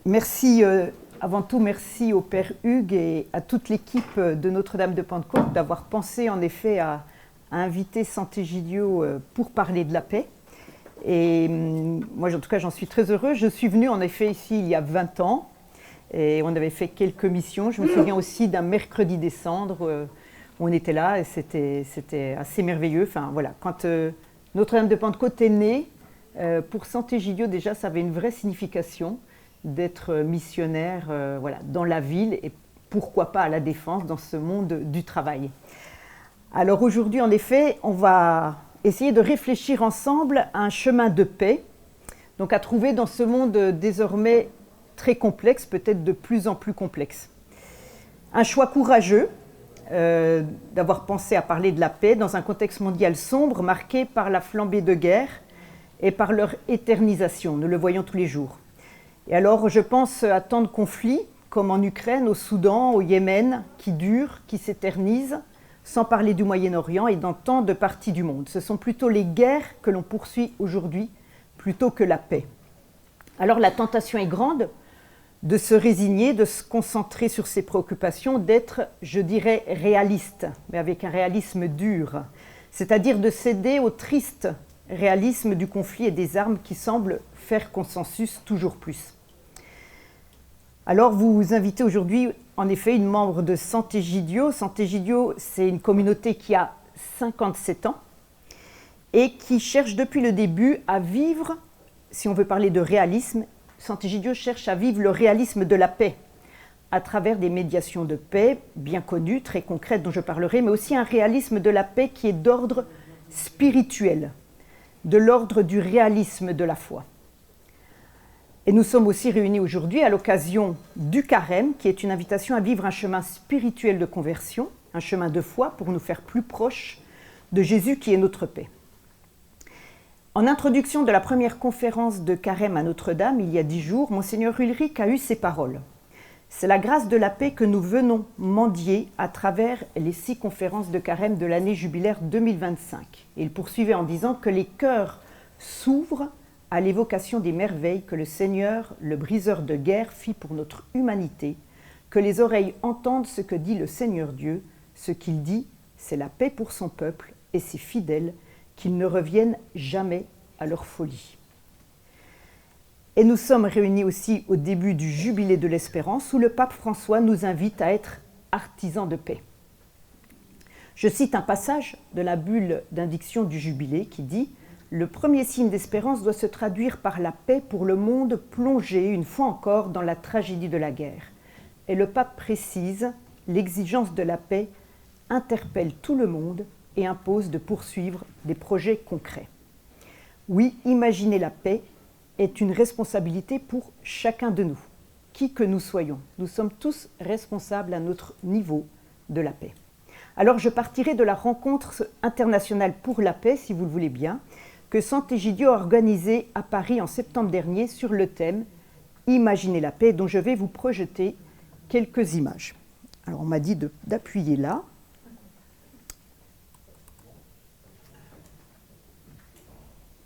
Merci, avant tout, merci au Père Hugues et à toute l'équipe de Notre-Dame de Pentecôte d'avoir pensé en effet à inviter Sant'Egidio pour parler de la paix. Et moi, en tout cas, j'en suis très heureuse. Je suis venue en effet ici il y a 20 ans et on avait fait quelques missions. Je me souviens aussi d'un mercredi des cendres où on était là et c'était assez merveilleux. Enfin voilà, quand Notre-Dame de Pentecôte est née, pour Sant'Egidio déjà, ça avait une vraie signification d'être missionnaire voilà, dans la ville et pourquoi pas à la Défense, dans ce monde du travail. Alors aujourd'hui, en effet, on va essayer de réfléchir ensemble à un chemin de paix, donc à trouver dans ce monde désormais très complexe, peut-être de plus en plus complexe. Un choix courageux d'avoir pensé à parler de la paix dans un contexte mondial sombre marqué par la flambée de guerre et par leur éternisation, nous le voyons tous les jours. Et alors, je pense à tant de conflits, comme en Ukraine, au Soudan, au Yémen, qui durent, qui s'éternisent, sans parler du Moyen-Orient et dans tant de parties du monde. Ce sont plutôt les guerres que l'on poursuit aujourd'hui, plutôt que la paix. Alors, la tentation est grande de se résigner, de se concentrer sur ses préoccupations, d'être, je dirais, réaliste, mais avec un réalisme dur, c'est-à-dire de céder au triste réalisme du conflit et des armes qui semblent faire consensus toujours plus. Alors, vous invitez aujourd'hui, en effet, une membre de Sant'Egidio. Sant'Egidio, c'est une communauté qui a 57 ans et qui cherche depuis le début à vivre, si on veut parler de réalisme, Sant'Egidio cherche à vivre le réalisme de la paix à travers des médiations de paix bien connues, très concrètes dont je parlerai, mais aussi un réalisme de la paix qui est d'ordre spirituel, de l'ordre du réalisme de la foi. Et nous sommes aussi réunis aujourd'hui à l'occasion du Carême, qui est une invitation à vivre un chemin spirituel de conversion, un chemin de foi pour nous faire plus proches de Jésus qui est notre paix. En introduction de la première conférence de Carême à Notre-Dame, il y a 10 jours, Monseigneur Ulrich a eu ces paroles. C'est la grâce de la paix que nous venons mendier à travers les 6 conférences de Carême de l'année jubilaire 2025. Et il poursuivait en disant que les cœurs s'ouvrent à l'évocation des merveilles que le Seigneur, le briseur de guerre, fit pour notre humanité, que les oreilles entendent ce que dit le Seigneur Dieu, ce qu'il dit, c'est la paix pour son peuple et ses fidèles, qu'ils ne reviennent jamais à leur folie. Et nous sommes réunis aussi au début du Jubilé de l'Espérance, où le pape François nous invite à être artisans de paix. Je cite un passage de la bulle d'indiction du Jubilé qui dit « Le premier signe d'espérance doit se traduire par la paix pour le monde plongé, une fois encore, dans la tragédie de la guerre. » Et le pape précise « L'exigence de la paix interpelle tout le monde et impose de poursuivre des projets concrets. » Oui, imaginer la paix est une responsabilité pour chacun de nous, qui que nous soyons. Nous sommes tous responsables à notre niveau de la paix. Alors je partirai de la rencontre internationale pour la paix, si vous le voulez bien, que Sant'Egidio a organisée à Paris en septembre dernier sur le thème « Imaginer la paix » dont je vais vous projeter quelques images. Alors on m'a dit d'appuyer là.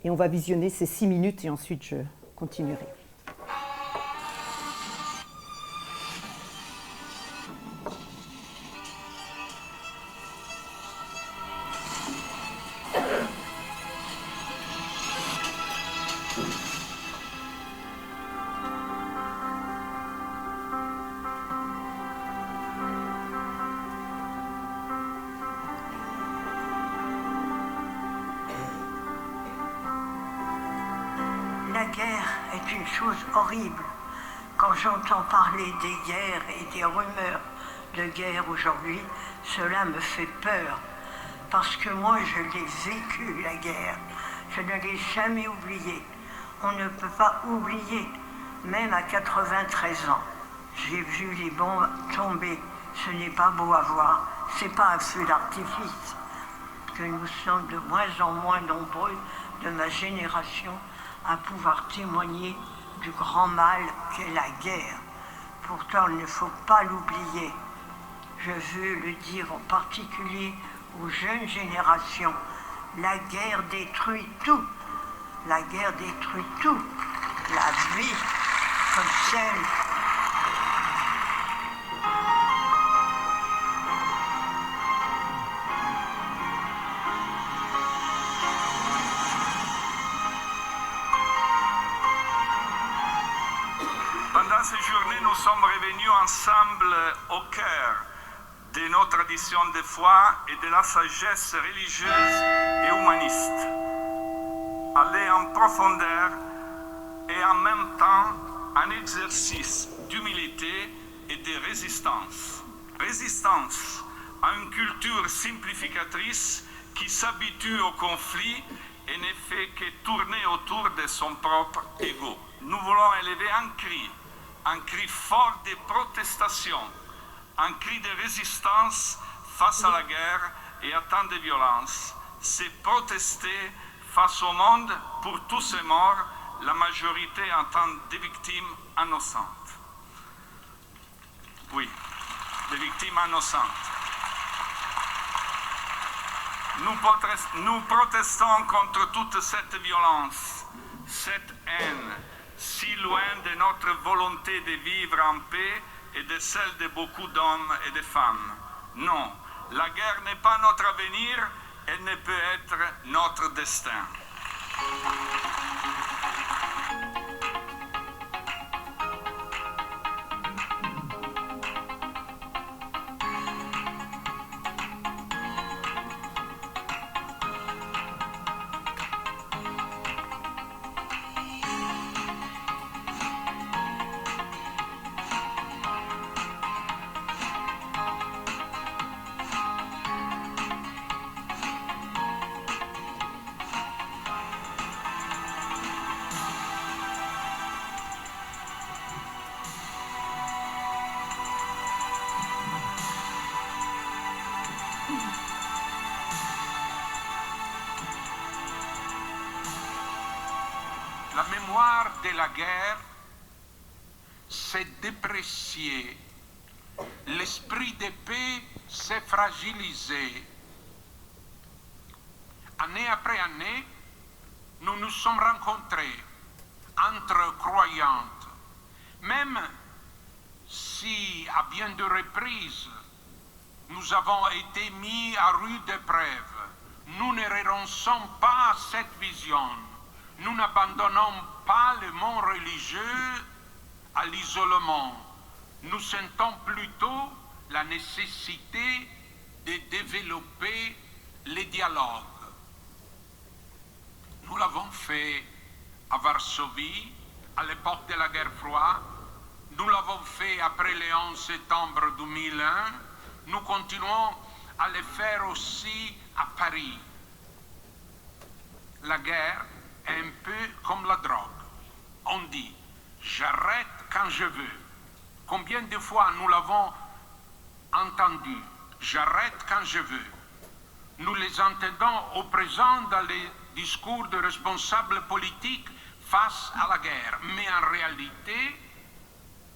Et on va visionner ces 6 minutes et ensuite je continuerai. La guerre est une chose horrible. Quand j'entends parler des guerres et des rumeurs de guerre aujourd'hui, cela me fait peur. Parce que moi, je l'ai vécu, la guerre. Je ne l'ai jamais oubliée. On ne peut pas oublier, même à 93 ans. J'ai vu les bombes tomber. Ce n'est pas beau à voir. Ce n'est pas un feu d'artifice. Que nous sommes de moins en moins nombreux de ma génération à pouvoir témoigner du grand mal qu'est la guerre. Pourtant, il ne faut pas l'oublier. Je veux le dire en particulier aux jeunes générations. La guerre détruit tout. La guerre détruit tout. La vie, comme celle Pendant ces journées, nous sommes revenus ensemble au cœur de nos traditions de foi et de la sagesse religieuse et humaniste. Aller en profondeur et en même temps un exercice d'humilité et de résistance. Résistance à une culture simplificatrice qui s'habitue au conflit et ne fait que tourner autour de son propre ego. Nous voulons élever un cri fort de protestation, un cri de résistance face à la guerre et à tant de violence. C'est protester face au monde pour tous ces morts, la majorité en tant de victimes innocentes. Oui, des victimes innocentes. Nous protestons contre toute cette violence, cette haine, si loin de notre volonté de vivre en paix et de celle de beaucoup d'hommes et de femmes. Non, la guerre n'est pas notre avenir, elle ne peut être notre destin. La mémoire de la guerre s'est dépréciée, l'esprit de paix s'est fragilisé. Année après année, nous nous sommes rencontrés entre croyantes, même si à bien de reprises nous avons été mis à rude épreuve. Nous ne renonçons pas à cette vision. Nous n'abandonnons pas le monde religieux à l'isolement. Nous sentons plutôt la nécessité de développer les dialogues. Nous l'avons fait à Varsovie, à l'époque de la guerre froide. Nous l'avons fait après le 11 septembre 2001. Nous continuons à le faire aussi à Paris. La guerre est un peu comme la drogue. On dit « j'arrête quand je veux ». Combien de fois nous l'avons entendu « j'arrête quand je veux ». Nous les entendons au présent dans les discours de responsables politiques face à la guerre. Mais en réalité,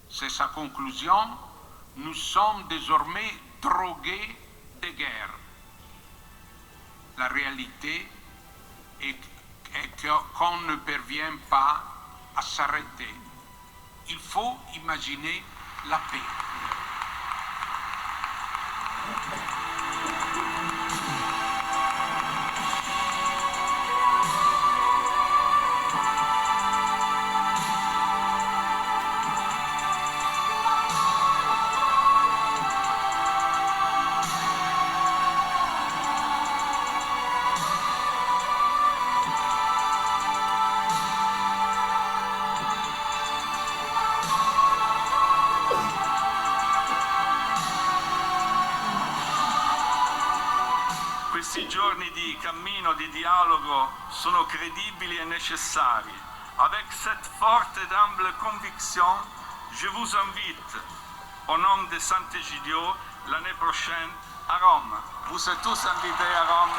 c'est sa conclusion, nous sommes désormais drogués de guerre. La réalité est qu'on ne parvient pas à s'arrêter. Il faut imaginer la paix. Questi giorni di cammino, di dialogo sono credibili et necessari. Avec cette forte et humble conviction, je vous invite, au nom de Sant'Egidio, l'année prochaine à Rome. Vous êtes tous invités à Rome.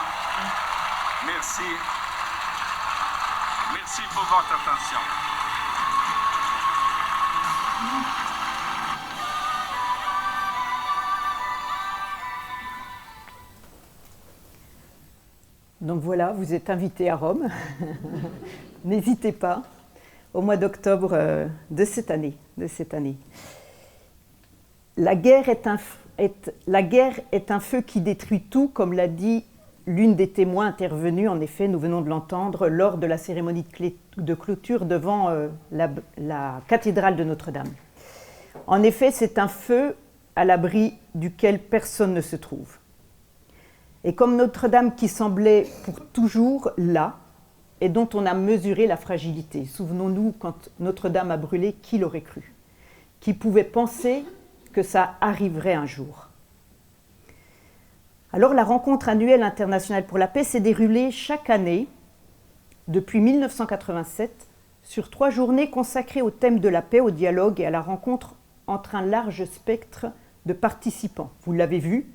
Merci. Merci pour votre attention. Donc voilà, vous êtes invités à Rome. N'hésitez pas. au mois d'octobre de cette année. La guerre est un feu qui détruit tout, comme l'a dit l'une des témoins intervenus. En effet, nous venons de l'entendre lors de la cérémonie de clôture devant la cathédrale de Notre-Dame. En effet, c'est un feu à l'abri duquel personne ne se trouve. Et comme Notre-Dame qui semblait pour toujours là, et dont on a mesuré la fragilité. Souvenons-nous, quand Notre-Dame a brûlé, qui l'aurait cru? Qui pouvait penser que ça arriverait un jour? Alors la rencontre annuelle internationale pour la paix s'est déroulée chaque année, depuis 1987, sur 3 journées consacrées au thème de la paix, au dialogue et à la rencontre entre un large spectre de participants. Vous l'avez vu,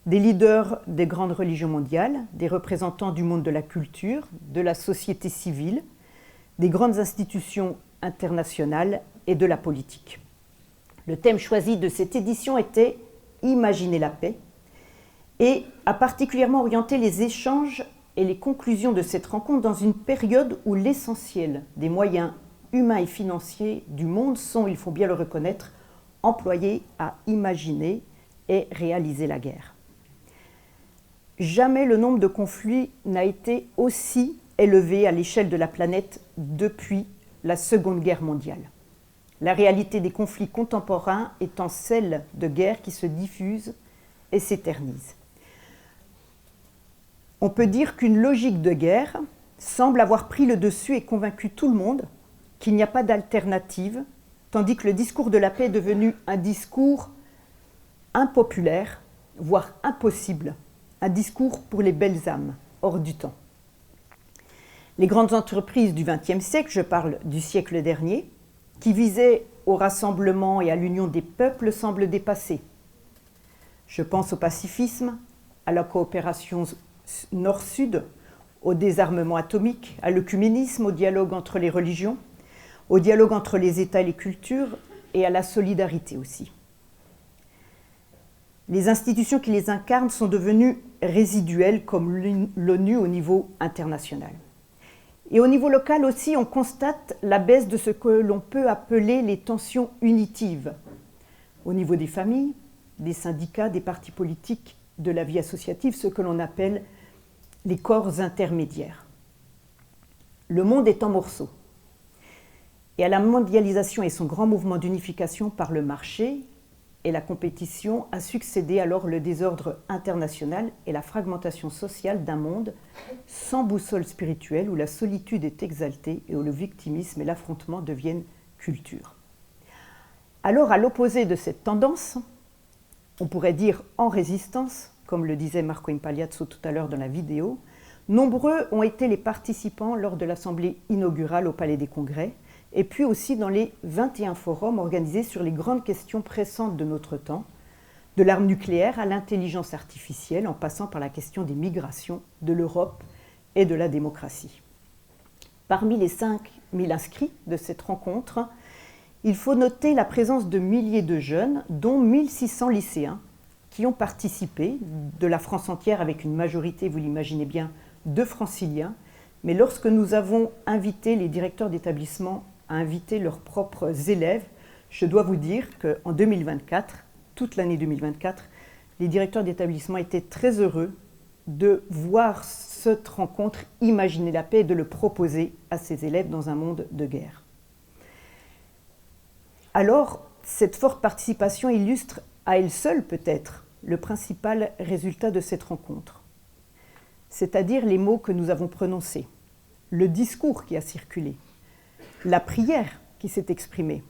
des leaders des grandes religions mondiales, des représentants du monde de la culture, de la société civile, des grandes institutions internationales et de la politique. Le thème choisi de cette édition était « Imaginer la paix » et a particulièrement orienté les échanges et les conclusions de cette rencontre dans une période où l'essentiel des moyens humains et financiers du monde sont, il faut bien le reconnaître, employés à imaginer et réaliser la guerre. Jamais le nombre de conflits n'a été aussi élevé à l'échelle de la planète depuis la Seconde Guerre mondiale. La réalité des conflits contemporains étant celle de guerres qui se diffusent et s'éternisent. On peut dire qu'une logique de guerre semble avoir pris le dessus et convaincu tout le monde qu'il n'y a pas d'alternative, tandis que le discours de la paix est devenu un discours impopulaire, voire impossible, un discours pour les belles âmes, hors du temps. Les grandes entreprises du XXe siècle, je parle du siècle dernier, qui visaient au rassemblement et à l'union des peuples, semblent dépassées. Je pense au pacifisme, à la coopération nord-sud, au désarmement atomique, à l'œcuménisme, au dialogue entre les religions, au dialogue entre les États et les cultures, et à la solidarité aussi. Les institutions qui les incarnent sont devenues résiduelles, comme l'ONU au niveau international. Et au niveau local aussi, on constate la baisse de ce que l'on peut appeler les tensions unitives, au niveau des familles, des syndicats, des partis politiques, de la vie associative, ce que l'on appelle les corps intermédiaires. Le monde est en morceaux. Et à la mondialisation et son grand mouvement d'unification par le marché et la compétition a succédé alors le désordre international et la fragmentation sociale d'un monde sans boussole spirituelle où la solitude est exaltée et où le victimisme et l'affrontement deviennent culture. Alors, à l'opposé de cette tendance, on pourrait dire en résistance, comme le disait Marco Impagliazzo tout à l'heure dans la vidéo, nombreux ont été les participants lors de l'assemblée inaugurale au Palais des Congrès, et puis aussi dans les 21 forums organisés sur les grandes questions pressantes de notre temps, de l'arme nucléaire à l'intelligence artificielle, en passant par la question des migrations, de l'Europe et de la démocratie. Parmi les 5000 inscrits de cette rencontre, il faut noter la présence de milliers de jeunes, dont 1600 lycéens, qui ont participé, de la France entière avec une majorité, vous l'imaginez bien, de franciliens. Mais lorsque nous avons invité les directeurs d'établissement à inviter leurs propres élèves, je dois vous dire qu'en 2024, toute l'année 2024, les directeurs d'établissement étaient très heureux de voir cette rencontre Imaginer la paix et de le proposer à ces élèves dans un monde de guerre. Alors, cette forte participation illustre à elle seule peut-être le principal résultat de cette rencontre, c'est-à-dire les mots que nous avons prononcés, le discours qui a circulé, la prière qui s'est exprimée,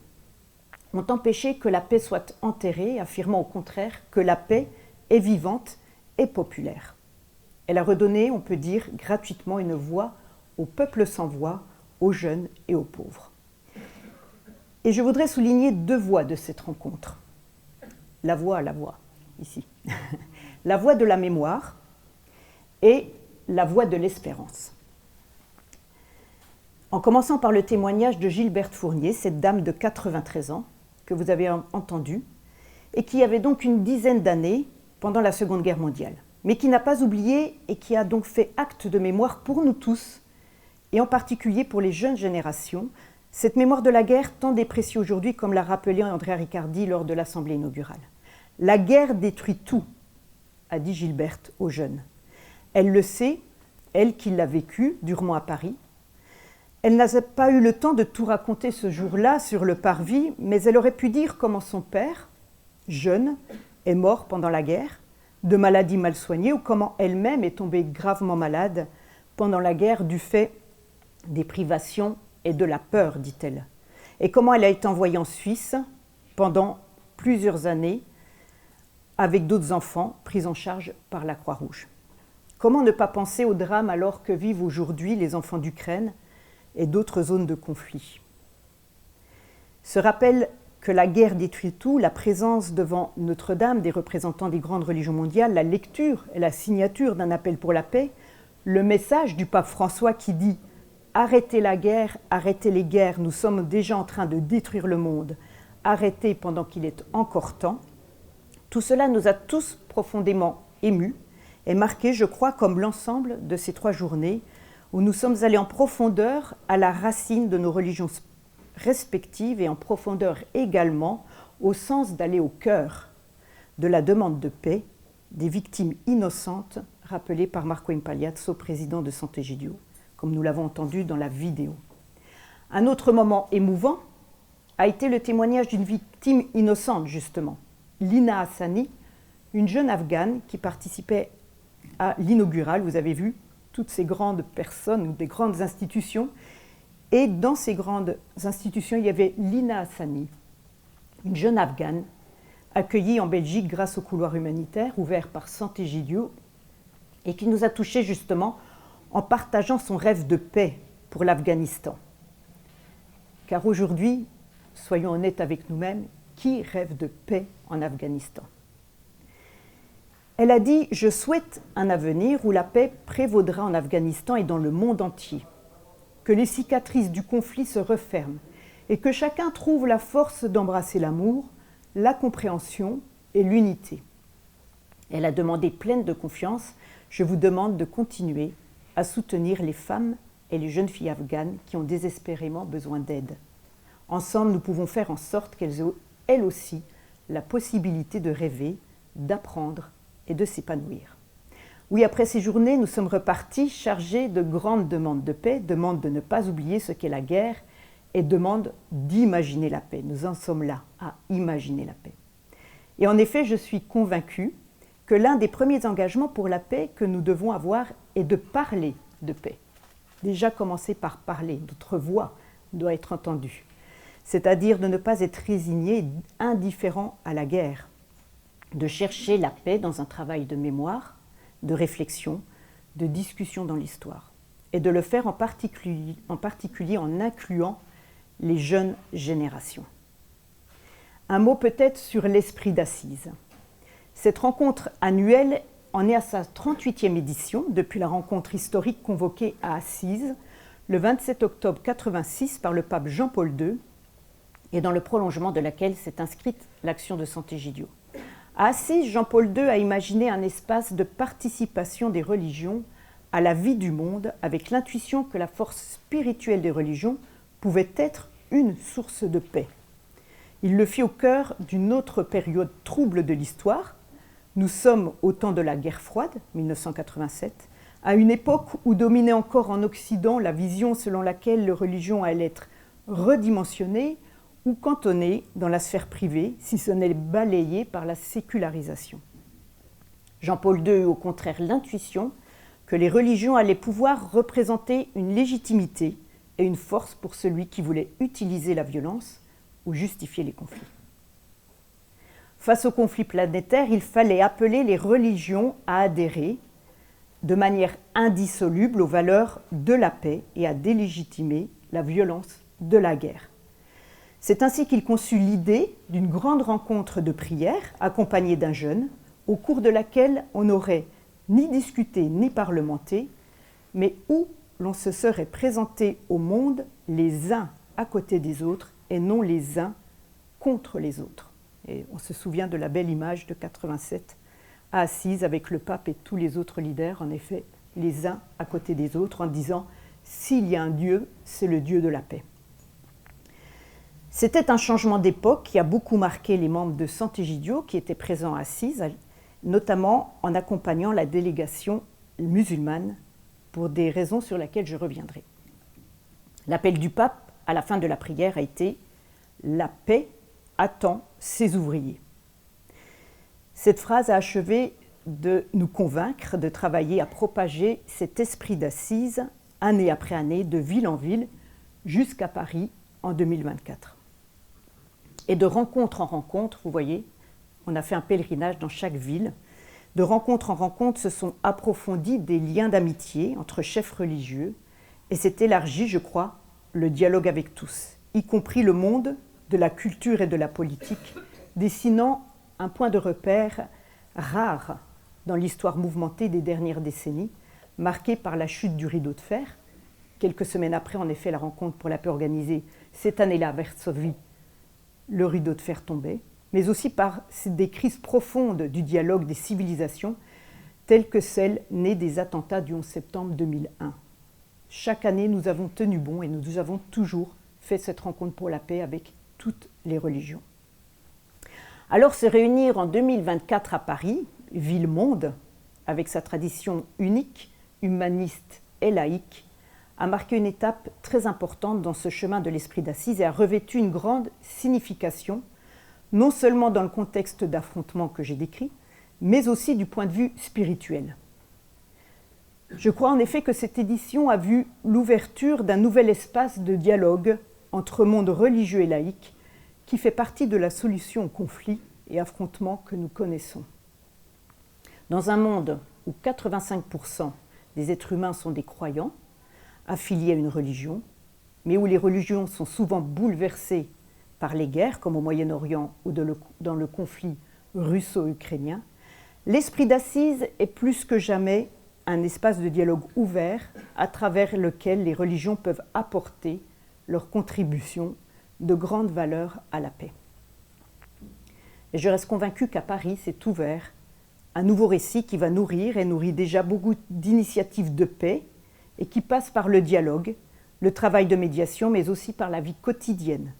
ont empêché que la paix soit enterrée, affirmant au contraire que la paix est vivante et populaire. Elle a redonné, on peut dire, gratuitement une voix au peuple sans voix, aux jeunes et aux pauvres. Et je voudrais souligner 2 voix de cette rencontre. La voix, ici. La voix de la mémoire et la voix de l'espérance. En commençant par le témoignage de Gilberte Fournier, cette dame de 93 ans, que vous avez entendue, et qui avait donc une dizaine d'années pendant la Seconde Guerre mondiale, mais qui n'a pas oublié et qui a donc fait acte de mémoire pour nous tous, et en particulier pour les jeunes générations, Cette mémoire de la guerre, tant dépréciée aujourd'hui, comme l'a rappelé Andrea Riccardi lors de l'Assemblée inaugurale. La guerre détruit tout, a dit Gilberte aux jeunes. Elle le sait, elle qui l'a vécu durement à Paris. Elle n'a pas eu le temps de tout raconter ce jour-là sur le parvis, mais elle aurait pu dire comment son père, jeune, est mort pendant la guerre, de maladies mal soignées, ou comment elle-même est tombée gravement malade pendant la guerre du fait des privations et de la peur, dit-elle. Et comment elle a été envoyée en Suisse pendant plusieurs années avec d'autres enfants pris en charge par la Croix-Rouge. Comment ne pas penser au drame alors que vivent aujourd'hui les enfants d'Ukraine et d'autres zones de conflit. Ce rappel que la guerre détruit tout, la présence devant Notre-Dame des représentants des grandes religions mondiales, la lecture et la signature d'un appel pour la paix, le message du pape François qui dit « Arrêtez la guerre, arrêtez les guerres, nous sommes déjà en train de détruire le monde, arrêtez pendant qu'il est encore temps », tout cela nous a tous profondément émus et marqués, je crois, comme l'ensemble de ces 3 journées où nous sommes allés en profondeur à la racine de nos religions respectives et en profondeur également au sens d'aller au cœur de la demande de paix des victimes innocentes rappelées par Marco Impagliazzo, président de Sant'Egidio, comme nous l'avons entendu dans la vidéo. Un autre moment émouvant a été le témoignage d'une victime innocente, justement, Lina Hassani, une jeune Afghane qui participait à l'inaugural, vous avez vu, toutes ces grandes personnes ou des grandes institutions. Et dans ces grandes institutions, il y avait Lina Hassani, une jeune Afghane, accueillie en Belgique grâce au couloir humanitaire ouvert par Sant'Egidio et qui nous a touchés justement en partageant son rêve de paix pour l'Afghanistan. Car aujourd'hui, soyons honnêtes avec nous-mêmes, qui rêve de paix en Afghanistan ? Elle a dit « Je souhaite un avenir où la paix prévaudra en Afghanistan et dans le monde entier, que les cicatrices du conflit se referment et que chacun trouve la force d'embrasser l'amour, la compréhension et l'unité. » Elle a demandé pleine de confiance « Je vous demande de continuer à soutenir les femmes et les jeunes filles afghanes qui ont désespérément besoin d'aide. Ensemble, nous pouvons faire en sorte qu'elles aient elles aussi la possibilité de rêver, d'apprendre et de s'épanouir. » Oui, après ces journées, nous sommes repartis chargés de grandes demandes de paix, demande de ne pas oublier ce qu'est la guerre et demande d'imaginer la paix. Nous en sommes là, à imaginer la paix. Et en effet, je suis convaincue que l'un des premiers engagements pour la paix que nous devons avoir est de parler de paix. Déjà commencer par parler, notre voix doit être entendue. C'est-à-dire de ne pas être résigné, indifférent à la guerre, de chercher la paix dans un travail de mémoire, de réflexion, de discussion dans l'histoire, et de le faire en particulier en incluant les jeunes générations. Un mot peut-être sur l'esprit d'Assise. Cette rencontre annuelle en est à sa 38e édition, depuis la rencontre historique convoquée à Assise le 27 octobre 86 par le pape Jean-Paul II, et dans le prolongement de laquelle s'est inscrite l'action de Sant'Egidio. À Assise, Jean-Paul II a imaginé un espace de participation des religions à la vie du monde avec l'intuition que la force spirituelle des religions pouvait être une source de paix. Il le fit au cœur d'une autre période trouble de l'histoire. Nous sommes au temps de la guerre froide, 1987, à une époque où dominait encore en Occident la vision selon laquelle les religions allaient être redimensionnées ou cantonnées dans la sphère privée, si ce n'est balayées par la sécularisation. Jean-Paul II eut au contraire l'intuition que les religions allaient pouvoir représenter une légitimité et une force pour celui qui voulait utiliser la violence ou justifier les conflits. Face aux conflits planétaires, il fallait appeler les religions à adhérer de manière indissoluble aux valeurs de la paix et à délégitimer la violence de la guerre. C'est ainsi qu'il conçut l'idée d'une grande rencontre de prière accompagnée d'un jeûne, au cours de laquelle on n'aurait ni discuté ni parlementé, mais où l'on se serait présenté au monde les uns à côté des autres et non les uns contre les autres. Et on se souvient de la belle image de 87 à Assise avec le pape et tous les autres leaders, en effet, les uns à côté des autres, en disant « S'il y a un Dieu, c'est le Dieu de la paix ». C'était un changement d'époque qui a beaucoup marqué les membres de Sant'Egidio qui étaient présents à Assise, notamment en accompagnant la délégation musulmane pour des raisons sur lesquelles je reviendrai. L'appel du pape à la fin de la prière a été « La paix attend ses ouvriers ». Cette phrase a achevé de nous convaincre de travailler à propager cet esprit d'Assise, année après année, de ville en ville, jusqu'à Paris en 2024. Et de rencontre en rencontre, vous voyez, on a fait un pèlerinage dans chaque ville. De rencontre en rencontre se sont approfondis des liens d'amitié entre chefs religieux et s'est élargi, je crois, le dialogue avec tous, y compris le monde de la culture et de la politique, dessinant un point de repère rare dans l'histoire mouvementée des dernières décennies, marquée par la chute du rideau de fer. Quelques semaines après, en effet, la rencontre pour la paix organisée, cette année-là, à Varsovie, le rideau de fer tombait, mais aussi par des crises profondes du dialogue des civilisations, telles que celle née des attentats du 11 septembre 2001. Chaque année, nous avons tenu bon et nous avons toujours fait cette rencontre pour la paix avec toutes les religions. Alors, se réunir en 2024 à Paris, ville-monde, avec sa tradition unique, humaniste et laïque, a marqué une étape très importante dans ce chemin de l'esprit d'Assise et a revêtu une grande signification, non seulement dans le contexte d'affrontement que j'ai décrit, mais aussi du point de vue spirituel. Je crois en effet que cette édition a vu l'ouverture d'un nouvel espace de dialogue entre monde religieux et laïque qui fait partie de la solution aux conflits et affrontements que nous connaissons. Dans un monde où 85% des êtres humains sont des croyants, affiliés à une religion, mais où les religions sont souvent bouleversées par les guerres, comme au Moyen-Orient ou dans le conflit russo-ukrainien, l'esprit d'Assise est plus que jamais un espace de dialogue ouvert à travers lequel les religions peuvent apporter leur contribution de grande valeur à la paix. Et je reste convaincue qu'à Paris s'est ouvert un nouveau récit qui va nourrir et nourrit déjà beaucoup d'initiatives de paix et qui passe par le dialogue, le travail de médiation, mais aussi par la vie quotidienne,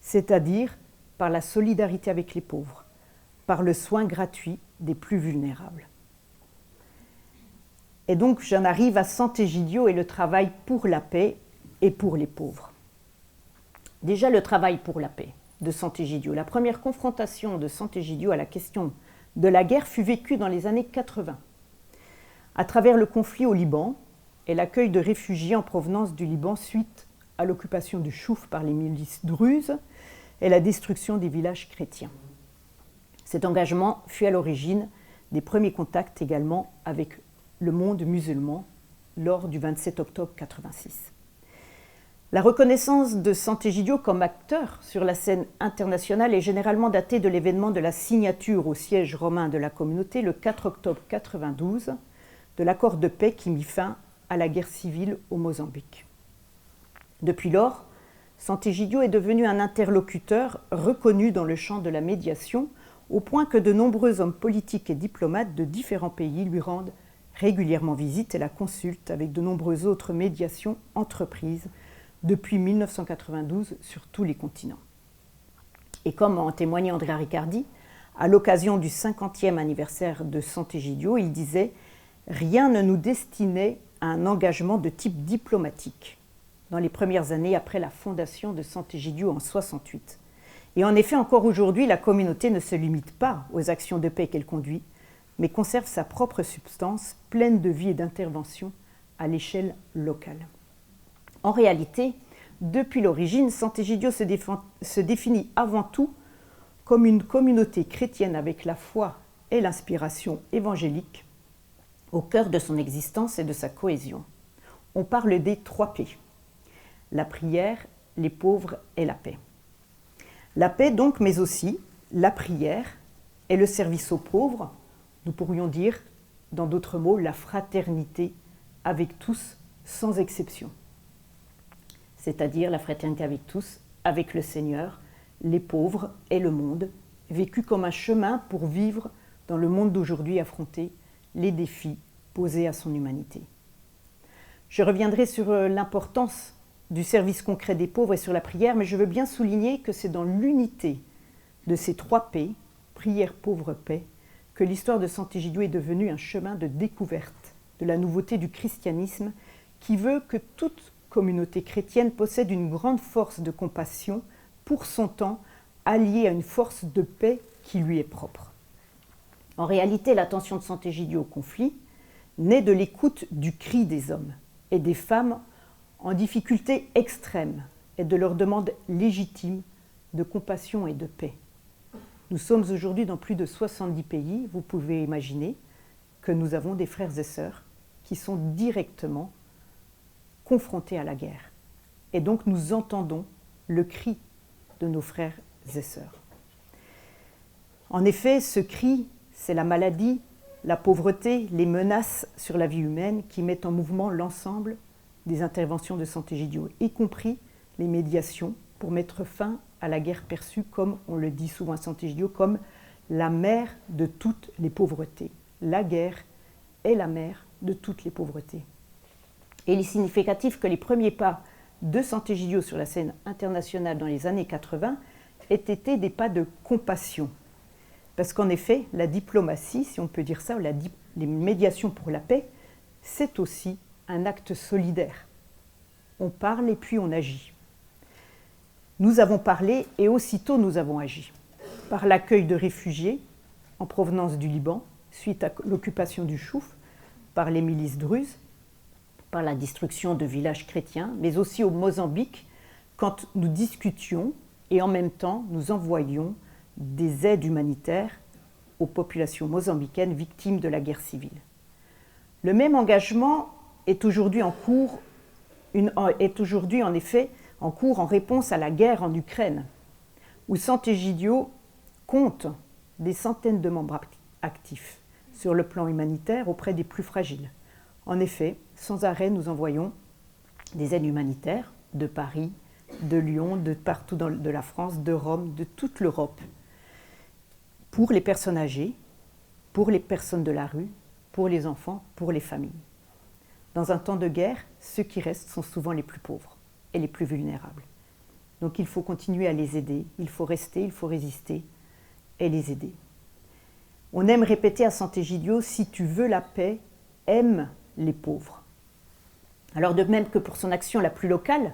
c'est-à-dire par la solidarité avec les pauvres, par le soin gratuit des plus vulnérables. Et donc j'en arrive à Sant'Egidio et le travail pour la paix et pour les pauvres. Déjà le travail pour la paix de Sant'Egidio. La première confrontation de Sant'Egidio à la question de la guerre fut vécue dans les années 80, à travers le conflit au Liban et l'accueil de réfugiés en provenance du Liban suite à l'occupation du Chouf par les milices druzes et la destruction des villages chrétiens. Cet engagement fut à l'origine des premiers contacts également avec le monde musulman lors du 27 octobre 86. La reconnaissance de Sant'Egidio comme acteur sur la scène internationale est généralement datée de l'événement de la signature au siège romain de la communauté le 4 octobre 92 de l'accord de paix qui mit fin à la guerre civile au Mozambique. Depuis lors, Sant'Egidio est devenu un interlocuteur reconnu dans le champ de la médiation, au point que de nombreux hommes politiques et diplomates de différents pays lui rendent régulièrement visite et la consultent avec de nombreuses autres médiations entreprises depuis 1992 sur tous les continents. Et comme en témoignait Andrea Riccardi, à l'occasion du 50e anniversaire de Sant'Egidio, il disait « Rien ne nous destinait à un engagement de type diplomatique dans les premières années après la fondation de Sant'Egidio en 68. Et en effet, encore aujourd'hui, la communauté ne se limite pas aux actions de paix qu'elle conduit, mais conserve sa propre substance, pleine de vie et d'intervention à l'échelle locale. En réalité, depuis l'origine, Sant'Egidio se définit avant tout comme une communauté chrétienne avec la foi et l'inspiration évangélique au cœur de son existence et de sa cohésion. On parle des 3 P, la prière, les pauvres et la paix. La paix donc, mais aussi la prière et le service aux pauvres, nous pourrions dire, dans d'autres mots, la fraternité avec tous, sans exception. C'est-à-dire la fraternité avec tous, avec le Seigneur, les pauvres et le monde, vécu comme un chemin pour vivre dans le monde d'aujourd'hui affronter les défis posés à son humanité. Je reviendrai sur l'importance du service concret des pauvres et sur la prière, mais je veux bien souligner que c'est dans l'unité de ces 3 P, prière, pauvre, paix, que l'histoire de Sant'Egidio est devenue un chemin de découverte de la nouveauté du christianisme qui veut que toute communauté chrétienne possède une grande force de compassion pour son temps, alliée à une force de paix qui lui est propre. En réalité, l'attention de Sant'Egidio au conflit naît de l'écoute du cri des hommes et des femmes en difficulté extrême et de leur demande légitime de compassion et de paix. Nous sommes aujourd'hui dans plus de 70 pays, vous pouvez imaginer que nous avons des frères et sœurs qui sont directement confrontés à la guerre. Et donc nous entendons le cri de nos frères et sœurs. En effet, ce cri, c'est la maladie, la pauvreté, les menaces sur la vie humaine qui mettent en mouvement l'ensemble des interventions de Sant'Egidio, y compris les médiations pour mettre fin à la guerre perçue, comme on le dit souvent à Sant'Egidio, comme la mère de toutes les pauvretés. La guerre est la mère de toutes les pauvretés. Et il est significatif que les premiers pas de Sant'Egidio sur la scène internationale dans les années 80 aient été des pas de compassion. Parce qu'en effet, la diplomatie, si on peut dire ça, les médiations pour la paix, c'est aussi un acte solidaire. On parle et puis on agit. Nous avons parlé et aussitôt nous avons agi. Par l'accueil de réfugiés en provenance du Liban, suite à l'occupation du Chouf, par les milices druzes, par la destruction de villages chrétiens, mais aussi au Mozambique, quand nous discutions et en même temps nous envoyions des aides humanitaires aux populations mozambicaines victimes de la guerre civile. Le même engagement est aujourd'hui en effet en cours en réponse à la guerre en Ukraine, où Sant'Egidio compte des centaines de membres actifs sur le plan humanitaire auprès des plus fragiles. En effet, sans arrêt, nous envoyons des aides humanitaires de Paris, de Lyon, de partout de la France, de Rome, de toute l'Europe, pour les personnes âgées, pour les personnes de la rue, pour les enfants, pour les familles. Dans un temps de guerre, ceux qui restent sont souvent les plus pauvres et les plus vulnérables. Donc il faut continuer à les aider, il faut rester, il faut résister et les aider. On aime répéter à Sant'Egidio, si tu veux la paix, aime les pauvres. Alors de même que pour son action la plus locale,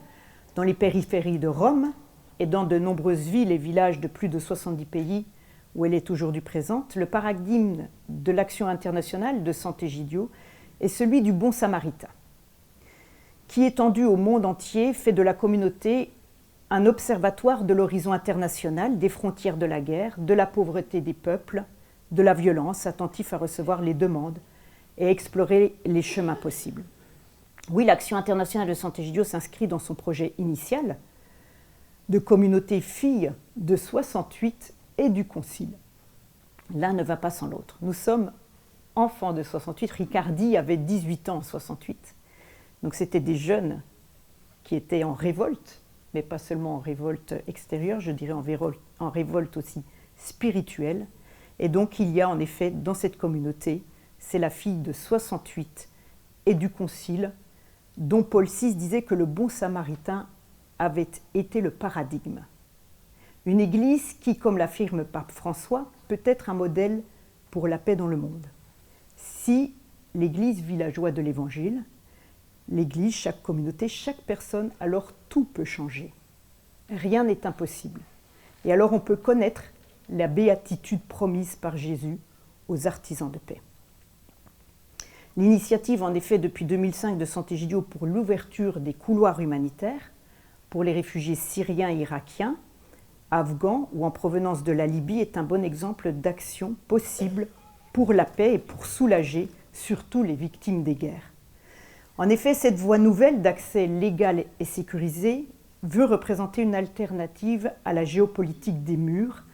dans les périphéries de Rome et dans de nombreuses villes et villages de plus de 70 pays où elle est aujourd'hui présente, le paradigme de l'action internationale de Sant'Egidio est celui du bon samaritain, qui étendu au monde entier fait de la communauté un observatoire de l'horizon international, des frontières de la guerre, de la pauvreté des peuples, de la violence, attentif à recevoir les demandes et explorer les chemins possibles. Oui, l'action internationale de Sant'Egidio s'inscrit dans son projet initial de communauté fille de 68 et du Concile. L'un ne va pas sans l'autre. Nous sommes enfants de 68. Riccardi avait 18 ans en 68. Donc c'était des jeunes qui étaient en révolte, mais pas seulement en révolte extérieure, je dirais en révolte aussi spirituelle. Et donc il y a en effet dans cette communauté, c'est la fille de 68 et du Concile, dont Paul VI disait que le bon samaritain avait été le paradigme. Une église qui, comme l'affirme Pape François, peut être un modèle pour la paix dans le monde. Si l'église vit la joie de l'évangile, l'église, chaque communauté, chaque personne, alors tout peut changer. Rien n'est impossible. Et alors on peut connaître la béatitude promise par Jésus aux artisans de paix. L'initiative, en effet, depuis 2005 de Sant'Egidio pour l'ouverture des couloirs humanitaires pour les réfugiés syriens et irakiens, afghans ou en provenance de la Libye est un bon exemple d'action possible pour la paix et pour soulager surtout les victimes des guerres. En effet, cette voie nouvelle d'accès légal et sécurisé veut représenter une alternative à la géopolitique des murs,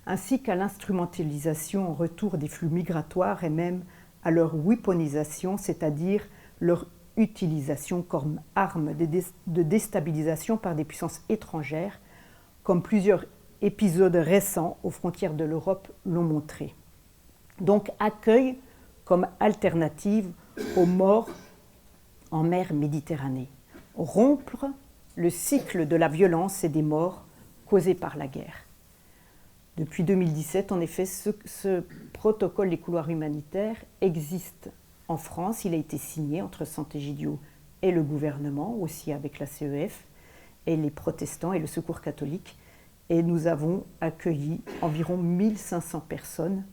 ainsi qu'à l'instrumentalisation en retour des flux migratoires et même à leur weaponisation, c'est-à-dire leur utilisation comme arme de déstabilisation par des puissances étrangères, comme plusieurs épisodes récents aux frontières de l'Europe l'ont montré. Donc accueil comme alternative aux morts en mer Méditerranée. Rompre le cycle de la violence et des morts causés par la guerre. Depuis 2017, en effet, ce protocole des couloirs humanitaires existe en France. Il a été signé entre Sant'Egidio et le gouvernement, aussi avec la CEF, et les protestants et le Secours catholique. Et nous avons accueilli environ 1500 personnes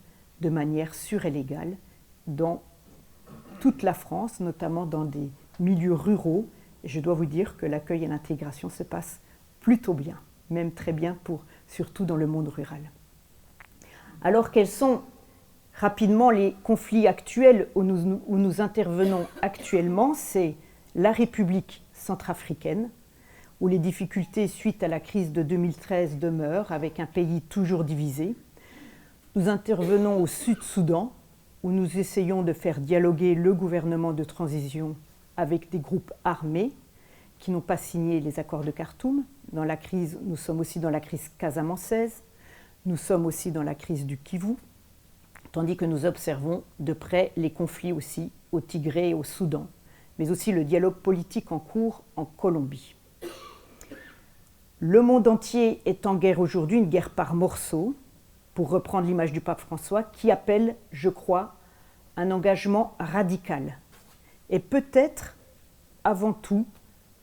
de manière sûre et légale dans toute la France, notamment dans des milieux ruraux. Et je dois vous dire que l'accueil et l'intégration se passent plutôt bien, même très bien, surtout dans le monde rural. Alors, quels sont rapidement les conflits actuels où nous intervenons actuellement? C'est la République centrafricaine, où les difficultés suite à la crise de 2013 demeurent, avec un pays toujours divisé. Nous intervenons au Sud-Soudan, où nous essayons de faire dialoguer le gouvernement de transition avec des groupes armés qui n'ont pas signé les accords de Khartoum. Dans la crise, nous sommes aussi dans la crise casamançaise, nous sommes aussi dans la crise du Kivu, tandis que nous observons de près les conflits aussi au Tigré et au Soudan, mais aussi le dialogue politique en cours en Colombie. Le monde entier est en guerre aujourd'hui, une guerre par morceaux, pour reprendre l'image du pape François, qui appelle, je crois, un engagement radical. Et peut-être, avant tout,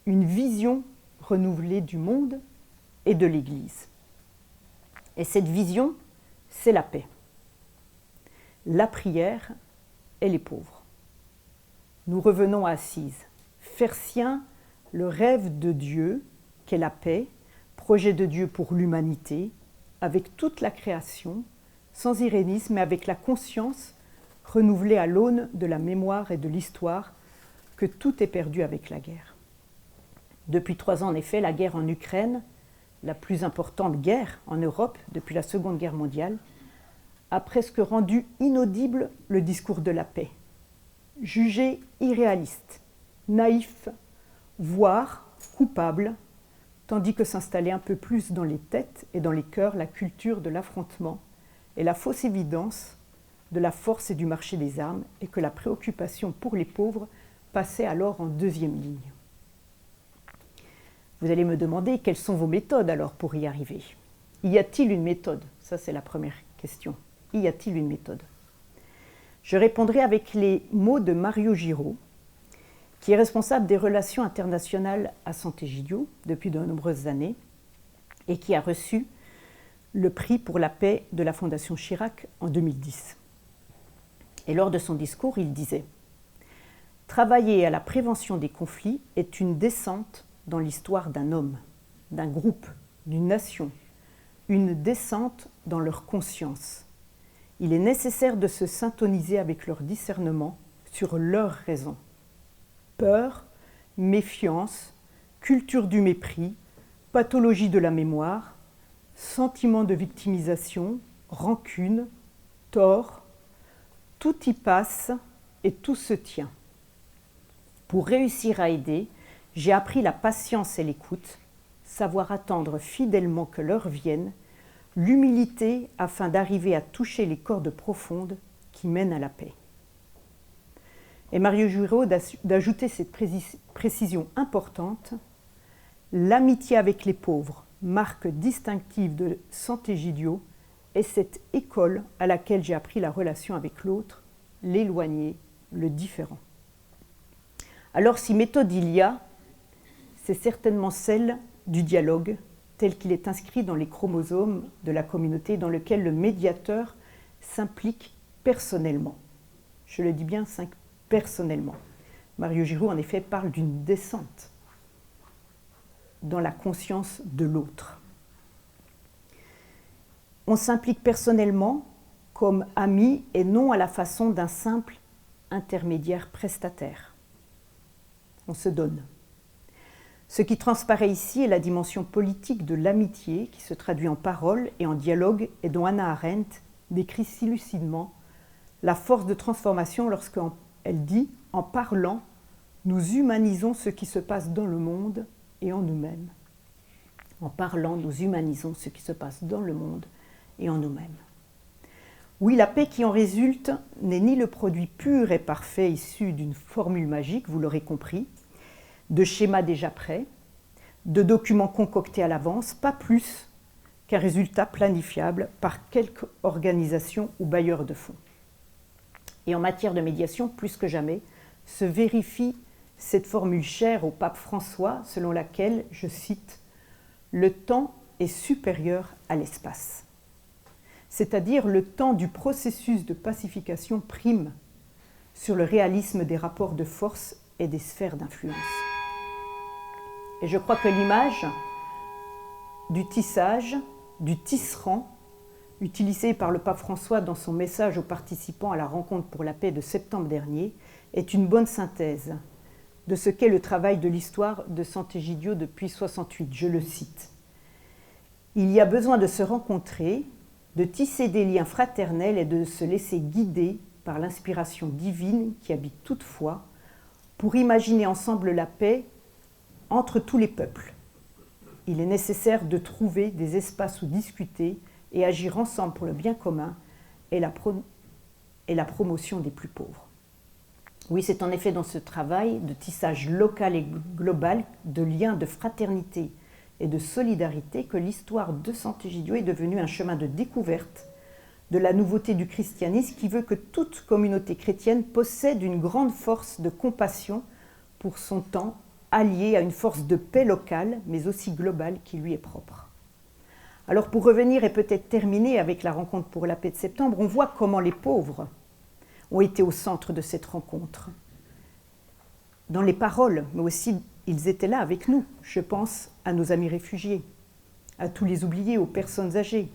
une vision renouvelée du monde et de l'Église. Et cette vision, c'est la paix, la prière et les pauvres. Nous revenons à Assise, faire sien le rêve de Dieu, qu'est la paix, projet de Dieu pour l'humanité, avec toute la création, sans irénisme, mais avec la conscience renouvelée à l'aune de la mémoire et de l'histoire, que tout est perdu avec la guerre. Depuis 3 ans, en effet, la guerre en Ukraine, la plus importante guerre en Europe depuis la Seconde Guerre mondiale, a presque rendu inaudible le discours de la paix, jugé irréaliste, naïf, voire coupable, tandis que s'installait un peu plus dans les têtes et dans les cœurs la culture de l'affrontement et la fausse évidence de la force et du marché des armes, et que la préoccupation pour les pauvres passait alors en deuxième ligne. Vous allez me demander quelles sont vos méthodes alors pour y arriver. Y a-t-il une méthode? Ça, c'est la première question. Y a-t-il une méthode? Je répondrai avec les mots de Mario Giraud, qui est responsable des relations internationales à Sant'Egidio depuis de nombreuses années et qui a reçu le prix pour la paix de la Fondation Chirac en 2010. Et lors de son discours, il disait « Travailler à la prévention des conflits est une descente dans l'histoire d'un homme, d'un groupe, d'une nation, une descente dans leur conscience. Il est nécessaire de se syntoniser avec leur discernement sur leurs raisons. Peur, méfiance, culture du mépris, pathologie de la mémoire, sentiment de victimisation, rancune, tort, tout y passe et tout se tient. Pour réussir à aider, j'ai appris la patience et l'écoute, savoir attendre fidèlement que l'heure vienne, l'humilité afin d'arriver à toucher les cordes profondes qui mènent à la paix. » Et Mario Giraud d'ajouter cette précision importante, « L'amitié avec les pauvres, marque distinctive de Sant'Egidio, est cette école à laquelle j'ai appris la relation avec l'autre, l'éloigné, le différent. » Alors si méthode il y a, c'est certainement celle du dialogue, tel qu'il est inscrit dans les chromosomes de la communauté, dans lequel le médiateur s'implique personnellement. Je le dis bien, personnellement. Mario Giraud, en effet, parle d'une descente dans la conscience de l'autre. On s'implique personnellement comme ami et non à la façon d'un simple intermédiaire prestataire. On se donne. Ce qui transparaît ici est la dimension politique de l'amitié qui se traduit en paroles et en dialogue et dont Hannah Arendt décrit si lucidement la force de transformation lorsqu'elle dit « En parlant, nous humanisons ce qui se passe dans le monde et en nous-mêmes. » En parlant, nous humanisons ce qui se passe dans le monde et en nous-mêmes. Oui, la paix qui en résulte n'est ni le produit pur et parfait issu d'une formule magique, vous l'aurez compris, de schémas déjà prêts, de documents concoctés à l'avance, pas plus qu'un résultat planifiable par quelque organisation ou bailleur de fonds. Et en matière de médiation, plus que jamais, se vérifie cette formule chère au pape François, selon laquelle, je cite, « Le temps est supérieur à l'espace ». C'est-à-dire le temps du processus de pacification prime sur le réalisme des rapports de force et des sphères d'influence. Et je crois que l'image du tissage, du tisserand, utilisé par le pape François dans son message aux participants à la rencontre pour la paix de septembre dernier, est une bonne synthèse de ce qu'est le travail de l'histoire de Sant'Egidio depuis 68. Je le cite. « Il y a besoin de se rencontrer, de tisser des liens fraternels et de se laisser guider par l'inspiration divine qui habite toute foi pour imaginer ensemble la paix entre tous les peuples. Il est nécessaire de trouver des espaces où discuter et agir ensemble pour le bien commun et la promotion des plus pauvres. » Oui, c'est en effet dans ce travail de tissage local et global, de liens de fraternité et de solidarité que l'histoire de Sant'Egidio est devenue un chemin de découverte de la nouveauté du christianisme qui veut que toute communauté chrétienne possède une grande force de compassion pour son temps, alliée à une force de paix locale, mais aussi globale, qui lui est propre. Alors pour revenir et peut-être terminer avec la rencontre pour la paix de septembre, on voit comment les pauvres ont été au centre de cette rencontre. Dans les paroles, mais aussi ils étaient là avec nous. Je pense à nos amis réfugiés, à tous les oubliés, aux personnes âgées,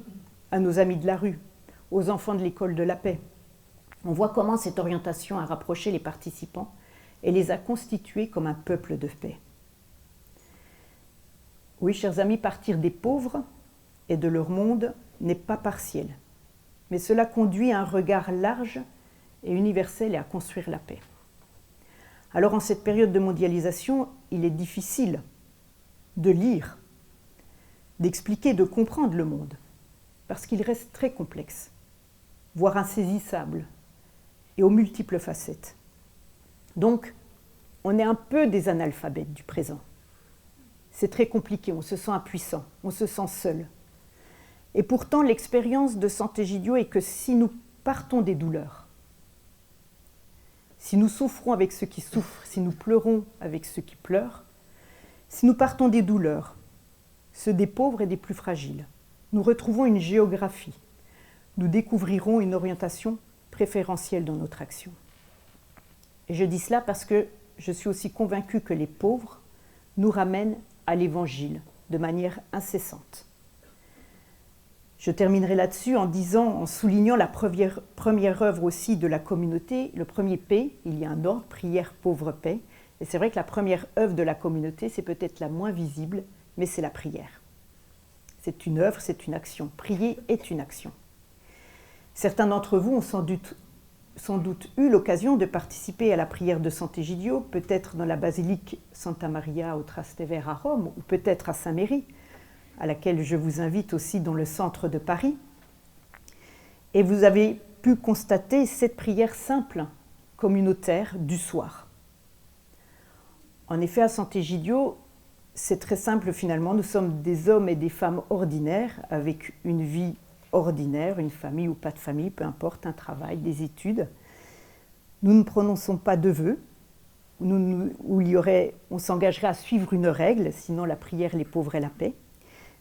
à nos amis de la rue, aux enfants de l'école de la paix. On voit comment cette orientation a rapproché les participants et les a constitués comme un peuple de paix. Oui, chers amis, partir des pauvres et de leur monde n'est pas partiel, mais cela conduit à un regard large et universel et à construire la paix. Alors en cette période de mondialisation, il est difficile de lire, d'expliquer, de comprendre le monde, parce qu'il reste très complexe, voire insaisissable, et aux multiples facettes. Donc, on est un peu des analphabètes du présent. C'est très compliqué, on se sent impuissant, on se sent seul. Et pourtant, l'expérience de Sant'Egidio est que si nous partons des douleurs, si nous souffrons avec ceux qui souffrent, si nous pleurons avec ceux qui pleurent, si nous partons des douleurs, ceux des pauvres et des plus fragiles, nous retrouvons une géographie, nous découvrirons une orientation préférentielle dans notre action. Et je dis cela parce que je suis aussi convaincue que les pauvres nous ramènent à l'Évangile de manière incessante. Je terminerai là-dessus en soulignant la première œuvre aussi de la communauté, le premier P, il y a un ordre, prière, pauvre, paix. Et c'est vrai que la première œuvre de la communauté, c'est peut-être la moins visible, mais c'est la prière. C'est une œuvre, c'est une action. Prier est une action. Certains d'entre vous ont sans doute eu l'occasion de participer à la prière de Sant'Egidio, peut-être dans la basilique Santa Maria au Trastevere à Rome, ou peut-être à Saint-Méry, à laquelle je vous invite aussi dans le centre de Paris. Et vous avez pu constater cette prière simple, communautaire, du soir. En effet, à Sant'Egidio, c'est très simple finalement. Nous sommes des hommes et des femmes ordinaires, avec une vie ordinaire, une famille ou pas de famille, peu importe, un travail, des études. Nous ne prononçons pas de vœux, on s'engagerait à suivre une règle, sinon la prière, les pauvres et la paix.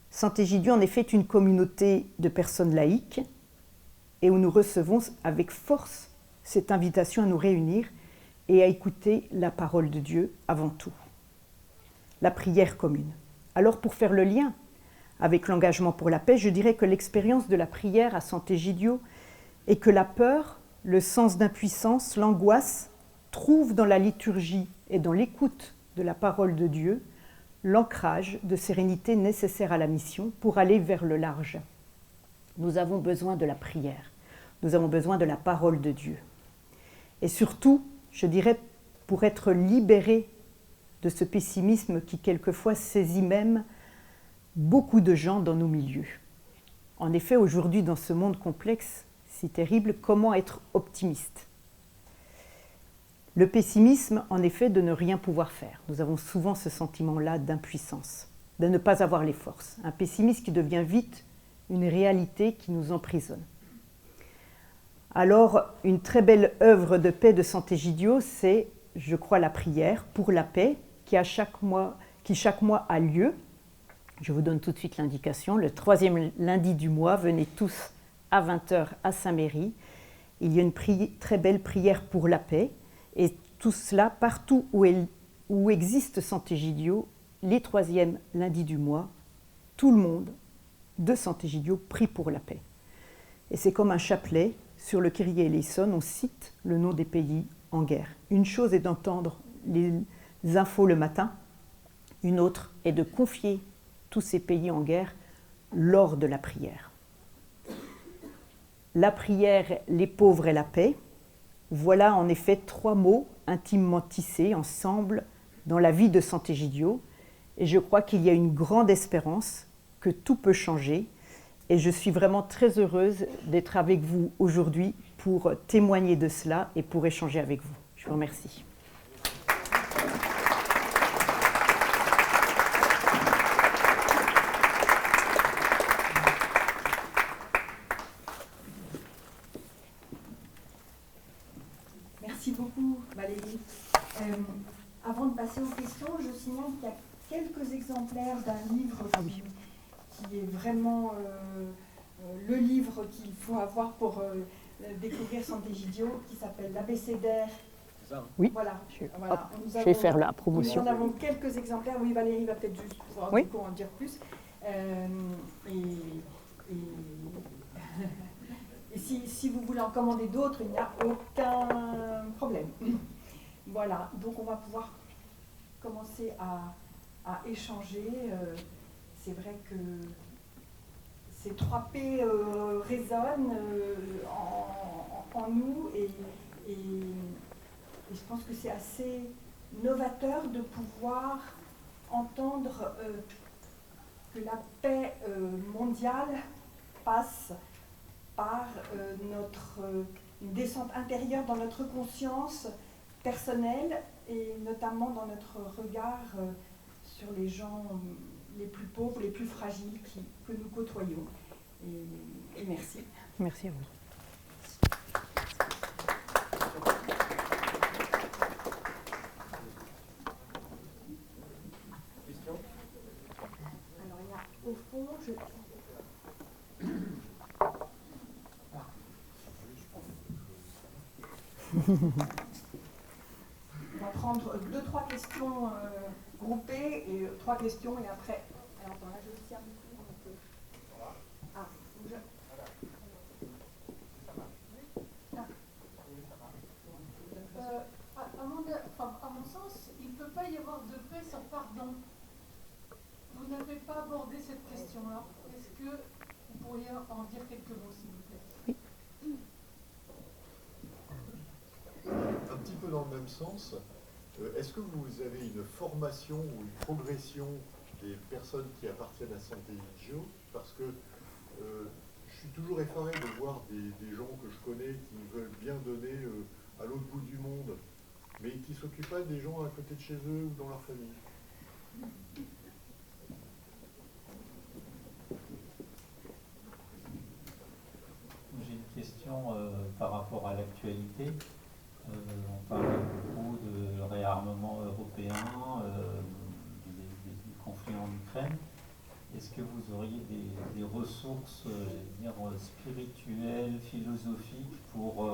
Sant'Egidio, en effet, est une communauté de personnes laïques et où nous recevons avec force cette invitation à nous réunir et à écouter la parole de Dieu avant tout. La prière commune. Alors, pour faire le lien avec l'engagement pour la paix, je dirais que l'expérience de la prière à Sant'Egidio est que la peur, le sens d'impuissance, l'angoisse trouvent dans la liturgie et dans l'écoute de la parole de Dieu l'ancrage de sérénité nécessaire à la mission pour aller vers le large. Nous avons besoin de la prière, nous avons besoin de la parole de Dieu. Et surtout, je dirais, pour être libérés de ce pessimisme qui quelquefois saisit même beaucoup de gens dans nos milieux. En effet, aujourd'hui, dans ce monde complexe, si terrible, comment être optimiste ? Le pessimisme, en effet, de ne rien pouvoir faire. Nous avons souvent ce sentiment-là d'impuissance. de ne pas avoir les forces. Un pessimisme qui devient vite une réalité qui nous emprisonne. Alors, une très belle œuvre de paix de Sant'Egidio, c'est, je crois, la prière pour la paix qui chaque mois a lieu. Je vous donne tout de suite l'indication. Le 3e lundi du mois, venez tous à 20h à Saint-Méry. Il y a une très belle prière pour la paix. Et tout cela, partout où existe Sant'Egidio, les 3e lundis du mois, tout le monde de Sant'Egidio prie pour la paix. Et c'est comme un chapelet, sur le Kyrie eleison, on cite le nom des pays en guerre. Une chose est d'entendre les infos le matin, une autre est de confier tous ces pays en guerre lors de la prière. La prière, les pauvres et la paix, voilà en effet 3 mots intimement tissés ensemble dans la vie de Sant'Egidio. Et je crois qu'il y a une grande espérance que tout peut changer. Et je suis vraiment très heureuse d'être avec vous aujourd'hui pour témoigner de cela et pour échanger avec vous. Je vous remercie. Merci beaucoup, Valérie. Avant de passer aux questions, je signale qu'il y a quelques exemplaires d'un livre qui est vraiment le livre qu'il faut avoir pour découvrir Sant'Egidio, qui s'appelle l'Abécédaire. Oui, voilà. Je vais faire la promotion. Nous en avons quelques exemplaires. Oui, Valérie va peut-être juste pouvoir du coup en dire plus. Et si vous voulez en commander d'autres, il n'y a aucun problème. Voilà, donc on va pouvoir commencer à échanger. C'est vrai que ces 3 P résonnent en nous et je pense que c'est assez novateur de pouvoir entendre que la paix mondiale passe par une descente intérieure dans notre conscience personnelle et notamment dans notre regard sur les gens les plus pauvres, les plus fragiles que nous côtoyons. Et merci. Merci à vous. Alors il y a au fond, on va prendre 2-3 questions groupées et 3 questions et après. Alors attends, là je le tiens beaucoup. Ah, à mon sens, il ne peut pas y avoir de paix sans pardon. Vous n'avez pas abordé cette question-là. Est-ce que vous pourriez en dire quelques mots, s'il vous plaît? Un petit peu dans le même sens, est-ce que vous avez une formation ou une progression des personnes qui appartiennent à Sant'Egidio? Parce que je suis toujours effaré de voir des gens que je connais qui veulent bien donner à l'autre bout du monde, mais qui ne s'occupent pas des gens à côté de chez eux ou dans leur famille. J'ai une question par rapport à l'actualité. On parle beaucoup de réarmement européen, du conflit en Ukraine. Est-ce que vous auriez des ressources, spirituelles, philosophiques pour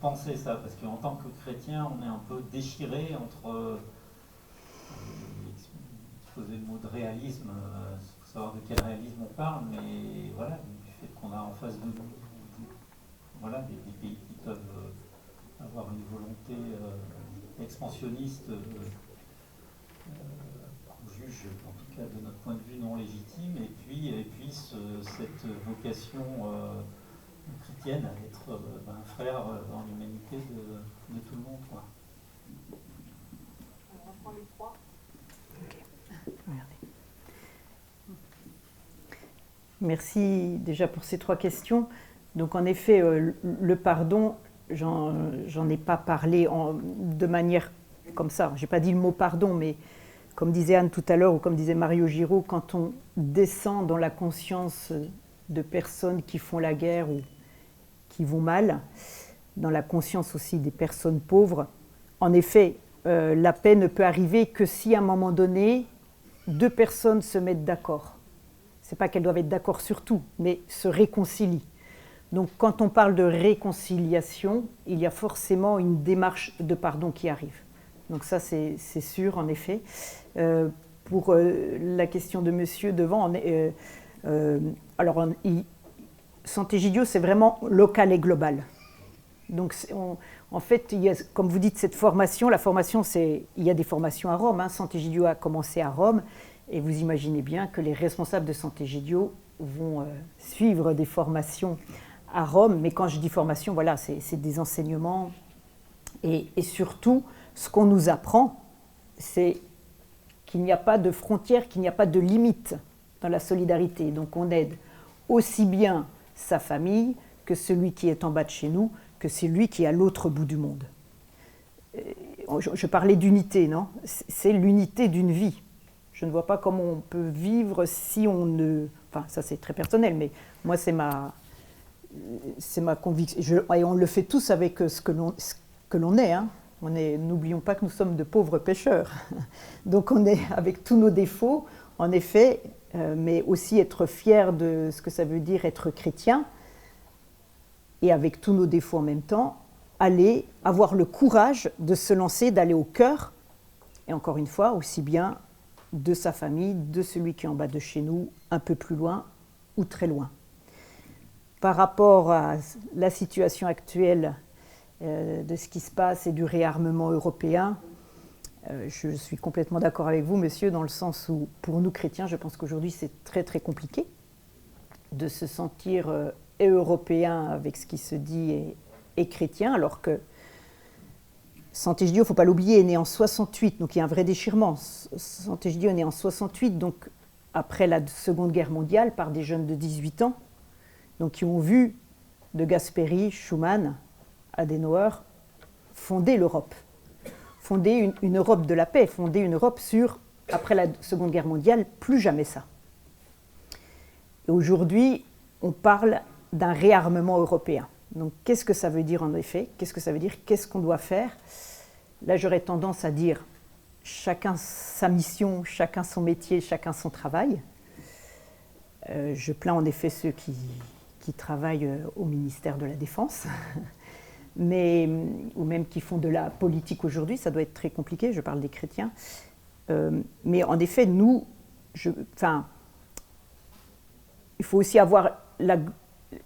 penser ça? Parce qu'en tant que chrétien, on est un peu déchiré entre, exposer le mot de réalisme, il faut savoir de quel réalisme on parle, mais voilà, du fait qu'on a en face de nous des pays qui peuvent avoir une volonté expansionniste, on juge en tout cas de notre point de vue non légitime, et puis cette vocation chrétienne à être un frère dans l'humanité de tout le monde, quoi. on prend les 3. Merci déjà pour ces 3 questions. Donc en effet, le pardon, j'en ai pas parlé de manière comme ça. Je n'ai pas dit le mot pardon, mais comme disait Anne tout à l'heure, ou comme disait Mario Giraud, quand on descend dans la conscience de personnes qui font la guerre ou qui vont mal, dans la conscience aussi des personnes pauvres, en effet, la paix ne peut arriver que si à un moment donné, deux personnes se mettent d'accord. Ce n'est pas qu'elles doivent être d'accord sur tout, mais se réconcilient. Donc quand on parle de réconciliation, il y a forcément une démarche de pardon qui arrive. Donc ça, c'est sûr, en effet. Pour la question de monsieur devant, Sant'Egidio, c'est vraiment local et global. Donc en fait, il y a, comme vous dites, cette formation, la formation, il y a des formations à Rome. Sant'Egidio a commencé à Rome, et vous imaginez bien que les responsables de Sant'Egidio vont suivre des formations à Rome. Mais quand je dis formation, voilà, c'est des enseignements. Et surtout, ce qu'on nous apprend, c'est qu'il n'y a pas de frontières, qu'il n'y a pas de limites dans la solidarité. Donc on aide aussi bien sa famille que celui qui est en bas de chez nous, que celui qui est à l'autre bout du monde. Je parlais d'unité, non ? C'est l'unité d'une vie. Je ne vois pas comment on peut vivre si on ne... Enfin, ça c'est très personnel, mais moi c'est ma conviction. Et on le fait tous avec ce que l'on est. N'oublions pas que nous sommes de pauvres pécheurs. Donc on est avec tous nos défauts, en effet, mais aussi être fier de ce que ça veut dire être chrétien, et avec tous nos défauts en même temps, avoir le courage de se lancer, d'aller au cœur, et encore une fois, aussi bien de sa famille, de celui qui est en bas de chez nous, un peu plus loin ou très loin. Par rapport à la situation actuelle de ce qui se passe et du réarmement européen, je suis complètement d'accord avec vous, monsieur, dans le sens où, pour nous chrétiens, je pense qu'aujourd'hui c'est très très compliqué de se sentir européen avec ce qui se dit et chrétien, alors que Sant'Egidio, il ne faut pas l'oublier, est né en 68, donc il y a un vrai déchirement. Sant'Egidio est né en 68, donc après la Seconde Guerre mondiale, par des jeunes de 18 ans, donc qui ont vu de Gasperi, Schuman, Adenauer fonder l'Europe, fonder une Europe de la paix, fonder une Europe sur, après la Seconde Guerre mondiale, plus jamais ça. Et aujourd'hui, on parle d'un réarmement européen. Donc, qu'est-ce que ça veut dire en effet ? Qu'est-ce que ça veut dire ? Qu'est-ce qu'on doit faire ? Là, j'aurais tendance à dire chacun sa mission, chacun son métier, chacun son travail. Je plains en effet ceux qui travaillent au ministère de la Défense, ou même qui font de la politique aujourd'hui. Ça doit être très compliqué, je parle des chrétiens. Mais en effet, il faut aussi avoir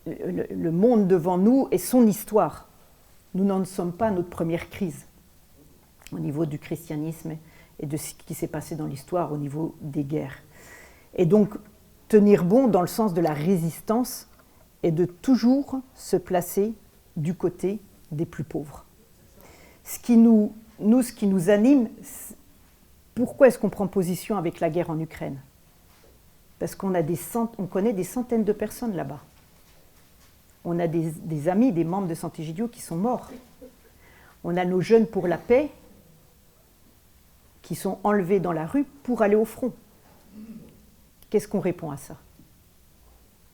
le monde devant nous et son histoire. Nous n'en sommes pas à notre première crise au niveau du christianisme et de ce qui s'est passé dans l'histoire au niveau des guerres. Et donc, tenir bon dans le sens de la résistance et de toujours se placer du côté des plus pauvres. Ce qui nous anime, pourquoi est-ce qu'on prend position avec la guerre en Ukraine ? Parce qu'on connaît des centaines de personnes là-bas. On a des amis, des membres de Sant'Egidio qui sont morts. On a nos jeunes pour la paix qui sont enlevés dans la rue pour aller au front. Qu'est-ce qu'on répond à ça ?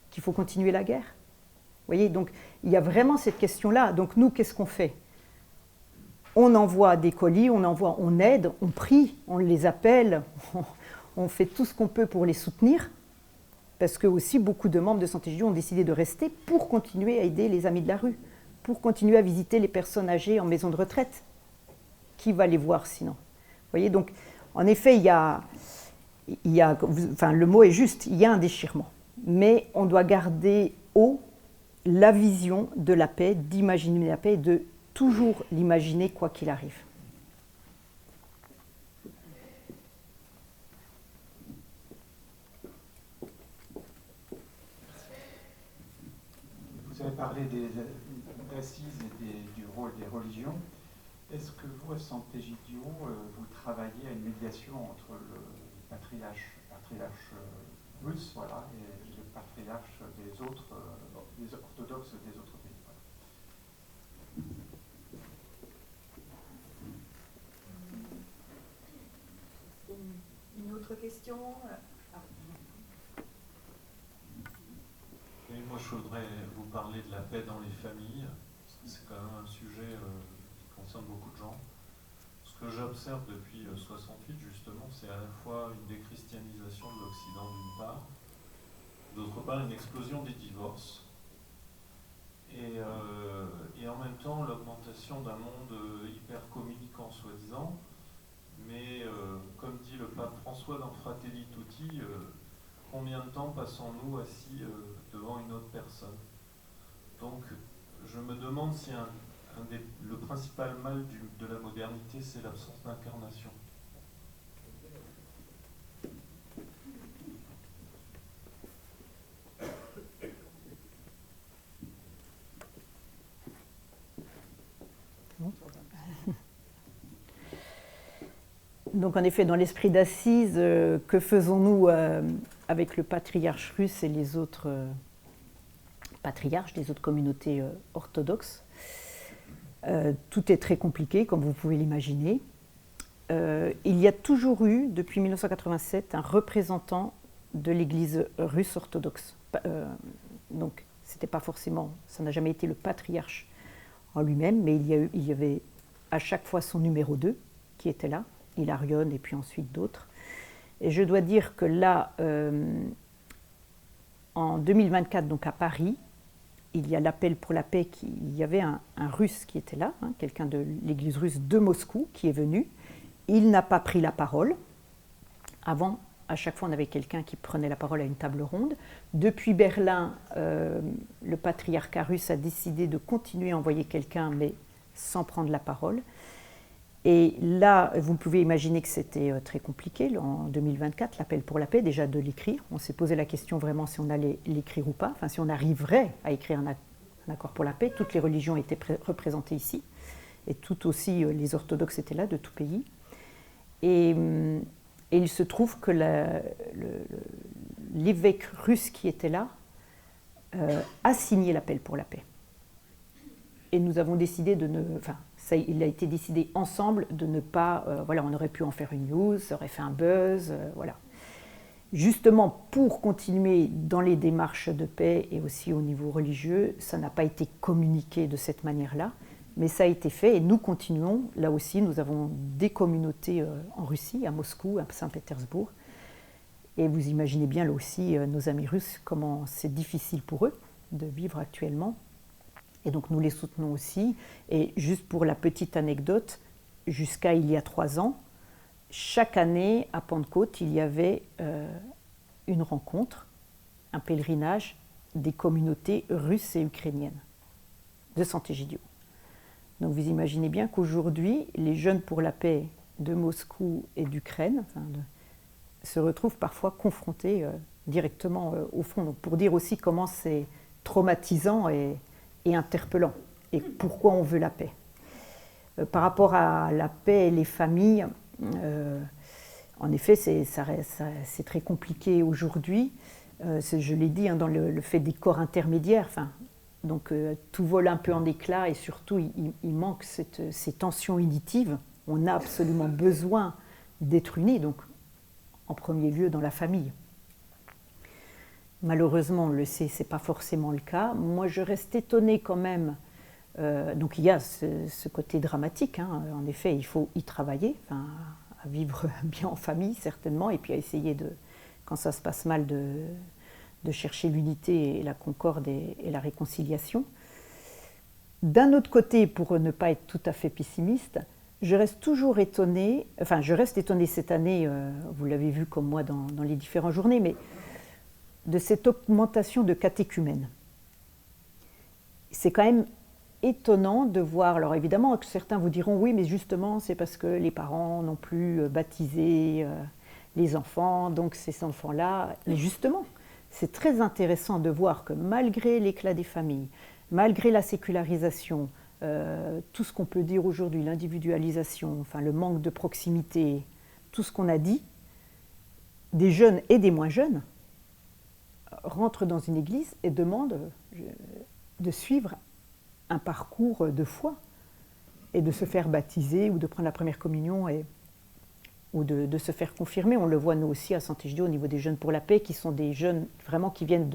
Qu'il faut continuer la guerre ? Vous voyez, donc il y a vraiment cette question-là. Donc nous, qu'est-ce qu'on fait ? On envoie des colis, on aide, on prie, on les appelle, on fait tout ce qu'on peut pour les soutenir. Parce que aussi beaucoup de membres de Sant'Egidio ont décidé de rester pour continuer à aider les amis de la rue, pour continuer à visiter les personnes âgées en maison de retraite. Qui va les voir sinon ? Vous voyez, donc en effet, le mot est juste, il y a un déchirement. Mais on doit garder haut la vision de la paix, d'imaginer la paix, de toujours l'imaginer quoi qu'il arrive. Vous avez parlé des assises et du rôle des religions. Est-ce que vous, à Sant'Egidio, vous travaillez à une médiation entre le patriarche russe, voilà, et le patriarche des orthodoxes des autres pays? Voilà. questions. Et moi, je voudrais vous parler de la paix dans les familles, parce que c'est quand même un sujet qui concerne beaucoup de gens. Ce que j'observe depuis 68, justement, c'est à la fois une déchristianisation de l'Occident d'une part, d'autre part une explosion des divorces, et en même temps l'augmentation d'un monde hyper communicant soi-disant, mais comme dit le pape François dans Fratelli Tutti, combien de temps passons-nous assis devant une autre personne? Donc je me demande si le principal mal de la modernité, c'est l'absence d'incarnation. Donc en effet, dans l'esprit d'Assise, que faisons-nous avec le patriarche russe et les autres patriarches des autres communautés orthodoxes? Tout est très compliqué, comme vous pouvez l'imaginer. Il y a toujours eu, depuis 1987, un représentant de l'Église russe orthodoxe. Donc, c'était pas forcément, ça n'a jamais été le patriarche en lui-même, mais il y avait à chaque fois son numéro 2 qui était là, Hilarion et puis ensuite d'autres. Et je dois dire que là, en 2024, donc à Paris, il y a l'appel pour la paix, il y avait un Russe qui était là, quelqu'un de l'église russe de Moscou qui est venu. Il n'a pas pris la parole. Avant, à chaque fois, on avait quelqu'un qui prenait la parole à une table ronde. Depuis Berlin, le patriarcat russe a décidé de continuer à envoyer quelqu'un, mais sans prendre la parole. Et là, vous pouvez imaginer que c'était très compliqué, en 2024, l'appel pour la paix, déjà de l'écrire. On s'est posé la question vraiment si on allait l'écrire ou pas, enfin si on arriverait à écrire un accord pour la paix. Toutes les religions étaient représentées ici, et tout aussi les orthodoxes étaient là, de tout pays. Et il se trouve que l'évêque russe qui était là a signé l'appel pour la paix. Et nous avons décidé de ne... Enfin, il a été décidé ensemble de ne pas... voilà, on aurait pu en faire une news, ça aurait fait un buzz, voilà. Justement, pour continuer dans les démarches de paix et aussi au niveau religieux, ça n'a pas été communiqué de cette manière-là, mais ça a été fait et nous continuons. Là aussi, nous avons des communautés en Russie, à Moscou, à Saint-Pétersbourg. Et vous imaginez bien, là aussi, nos amis russes, comment c'est difficile pour eux de vivre actuellement. Et donc nous les soutenons aussi. Et juste pour la petite anecdote, jusqu'à il y a 3 ans, chaque année à Pentecôte, il y avait une rencontre, un pèlerinage des communautés russes et ukrainiennes de Sant'Egidio. Donc vous imaginez bien qu'aujourd'hui, les jeunes pour la paix de Moscou et d'Ukraine se retrouvent parfois confrontés directement au front. Donc pour dire aussi comment c'est traumatisant et interpellant, et pourquoi on veut la paix. Par rapport à la paix et les familles, en effet, c'est très compliqué aujourd'hui. Je l'ai dit, dans le fait des corps intermédiaires, donc tout vole un peu en éclats, et surtout, il manque ces tensions unitives. On a absolument besoin d'être unis, donc en premier lieu dans la famille. Malheureusement, on le sait, ce n'est pas forcément le cas. Moi, je reste étonnée quand même. Donc, il y a ce côté dramatique. En effet, il faut y travailler, à vivre bien en famille, certainement, et puis à essayer, quand ça se passe mal, de chercher l'unité et la concorde et la réconciliation. D'un autre côté, pour ne pas être tout à fait pessimiste, je reste toujours étonnée, je reste étonnée cette année, vous l'avez vu comme moi dans les différentes journées, mais de cette augmentation de catéchumènes. C'est quand même étonnant de voir, alors évidemment que certains vous diront oui, mais justement c'est parce que les parents n'ont plus baptisé les enfants, donc ces enfants-là, mais justement, c'est très intéressant de voir que malgré l'éclat des familles, malgré la sécularisation, tout ce qu'on peut dire aujourd'hui, l'individualisation, le manque de proximité, tout ce qu'on a dit, des jeunes et des moins jeunes, rentrent dans une église et demandent de suivre un parcours de foi et de se faire baptiser ou de prendre la première communion. Et ou de se faire confirmer. On le voit nous aussi à Sant'Egidio au niveau des Jeunes pour la Paix, qui sont des jeunes vraiment qui viennent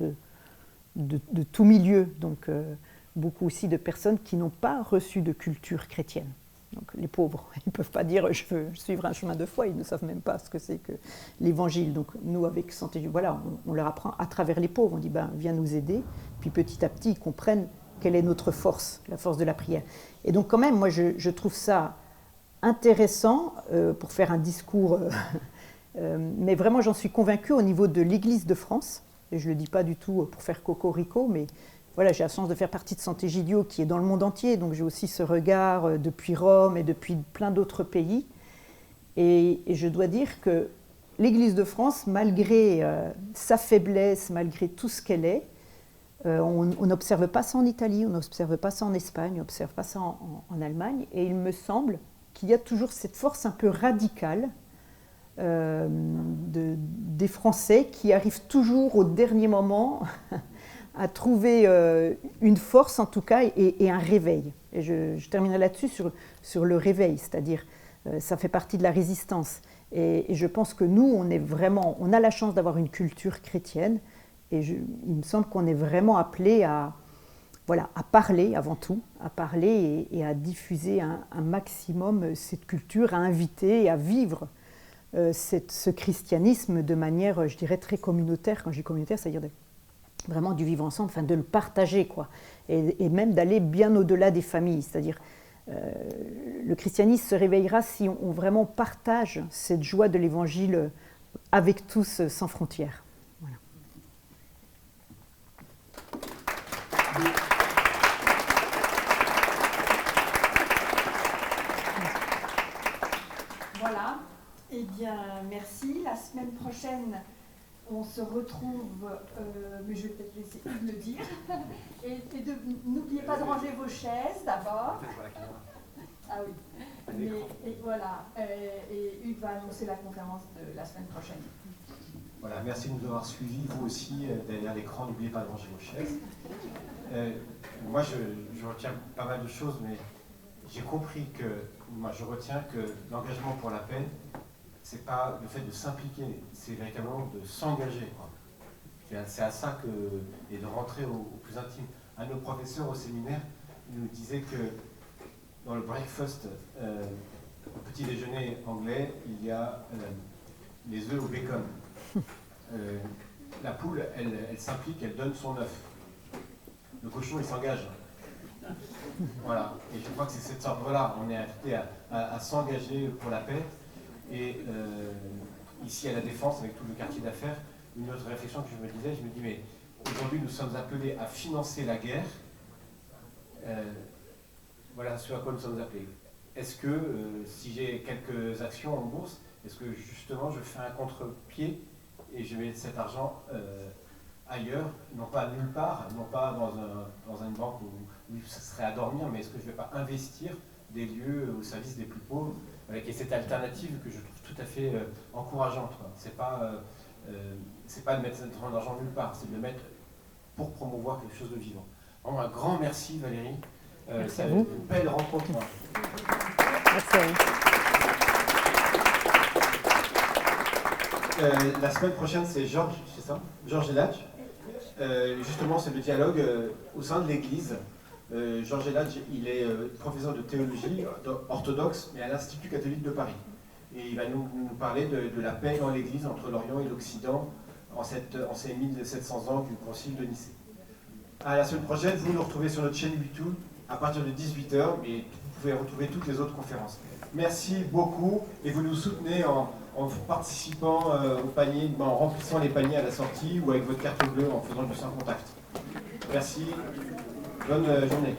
de tout milieu, donc beaucoup aussi de personnes qui n'ont pas reçu de culture chrétienne. Donc les pauvres, ils ne peuvent pas dire je veux suivre un chemin de foi, ils ne savent même pas ce que c'est que l'évangile. Donc nous avec Sant'Egidio, voilà, on leur apprend à travers les pauvres, on dit viens nous aider, puis petit à petit ils comprennent quelle est notre force, la force de la prière. Et donc quand même, moi je trouve ça intéressant pour faire un discours, mais vraiment j'en suis convaincue au niveau de l'Église de France, et je ne le dis pas du tout pour faire cocorico, mais voilà, j'ai la chance de faire partie de Sant'Egidio qui est dans le monde entier, donc j'ai aussi ce regard depuis Rome et depuis plein d'autres pays. Et je dois dire que l'Église de France, malgré sa faiblesse, malgré tout ce qu'elle est, on n'observe pas ça en Italie, on n'observe pas ça en Espagne, on n'observe pas ça en Allemagne. Et il me semble qu'il y a toujours cette force un peu radicale des Français qui arrivent toujours au dernier moment à trouver une force en tout cas et un réveil. Et je terminerai là-dessus sur le réveil, c'est-à-dire ça fait partie de la résistance. Et je pense que nous, on a la chance d'avoir une culture chrétienne et il me semble qu'on est vraiment appelés à parler avant tout, à parler et à diffuser un maximum cette culture, à inviter et à vivre ce christianisme de manière, je dirais, très communautaire. Quand je dis communautaire, c'est-à-dire vraiment du vivre ensemble, enfin de le partager, quoi, et même d'aller bien au-delà des familles. C'est-à-dire, le christianisme se réveillera si on vraiment partage cette joie de l'évangile avec tous, sans frontières. Voilà. Voilà. Eh bien, merci. La semaine prochaine, on se retrouve, mais je vais peut-être laisser Hugues le dire. Et n'oubliez pas de ranger vos chaises d'abord. Ah oui. Et voilà. Et Hugues va annoncer la conférence de la semaine prochaine. Voilà, merci de nous avoir suivis, vous aussi, derrière l'écran, n'oubliez pas de ranger vos chaises. Moi, je retiens pas mal de choses, mais j'ai compris je retiens que l'engagement pour la paix, c'est pas le fait de s'impliquer, c'est véritablement de s'engager. C'est à ça et de rentrer au plus intime. Un de nos professeurs au séminaire nous disait que dans le breakfast, au petit déjeuner anglais, il y a les œufs au bacon. La poule, elle s'implique, elle donne son œuf. Le cochon, il s'engage. Voilà. Et je crois que c'est cette sorte-là. On est invité à s'engager pour la paix. Et ici à La Défense, avec tout le quartier d'affaires, une autre réflexion que je me disais, mais aujourd'hui nous sommes appelés à financer la guerre. Voilà ce à quoi nous sommes appelés. Est-ce que si j'ai quelques actions en bourse, est-ce que justement je fais un contre-pied et je mets cet argent ailleurs, non pas nulle part, non pas dans une banque où ça serait à dormir, mais est-ce que je ne vais pas investir des lieux au service des plus pauvres, avec cette alternative que je trouve tout à fait encourageante. C'est pas de mettre son argent nulle part, c'est de le mettre pour promouvoir quelque chose de vivant. Vraiment un grand merci Valérie. Merci à vous. Une belle rencontre. Merci à vous. La semaine prochaine, c'est Georges, c'est ça? Georges Eladj. Justement, c'est le dialogue au sein de l'Église. Georges Eladj, il est professeur de théologie orthodoxe, mais à l'Institut catholique de Paris. Et il va nous parler de la paix dans l'Église entre l'Orient et l'Occident en ces 1700 ans du Concile de Nicée. À la semaine prochaine, vous nous retrouvez sur notre chaîne YouTube à partir de 18h, mais vous pouvez retrouver toutes les autres conférences. Merci beaucoup, et vous nous soutenez en participant au panier, en remplissant les paniers à la sortie ou avec votre carte bleue en faisant du sans contact. Merci, bonne journée.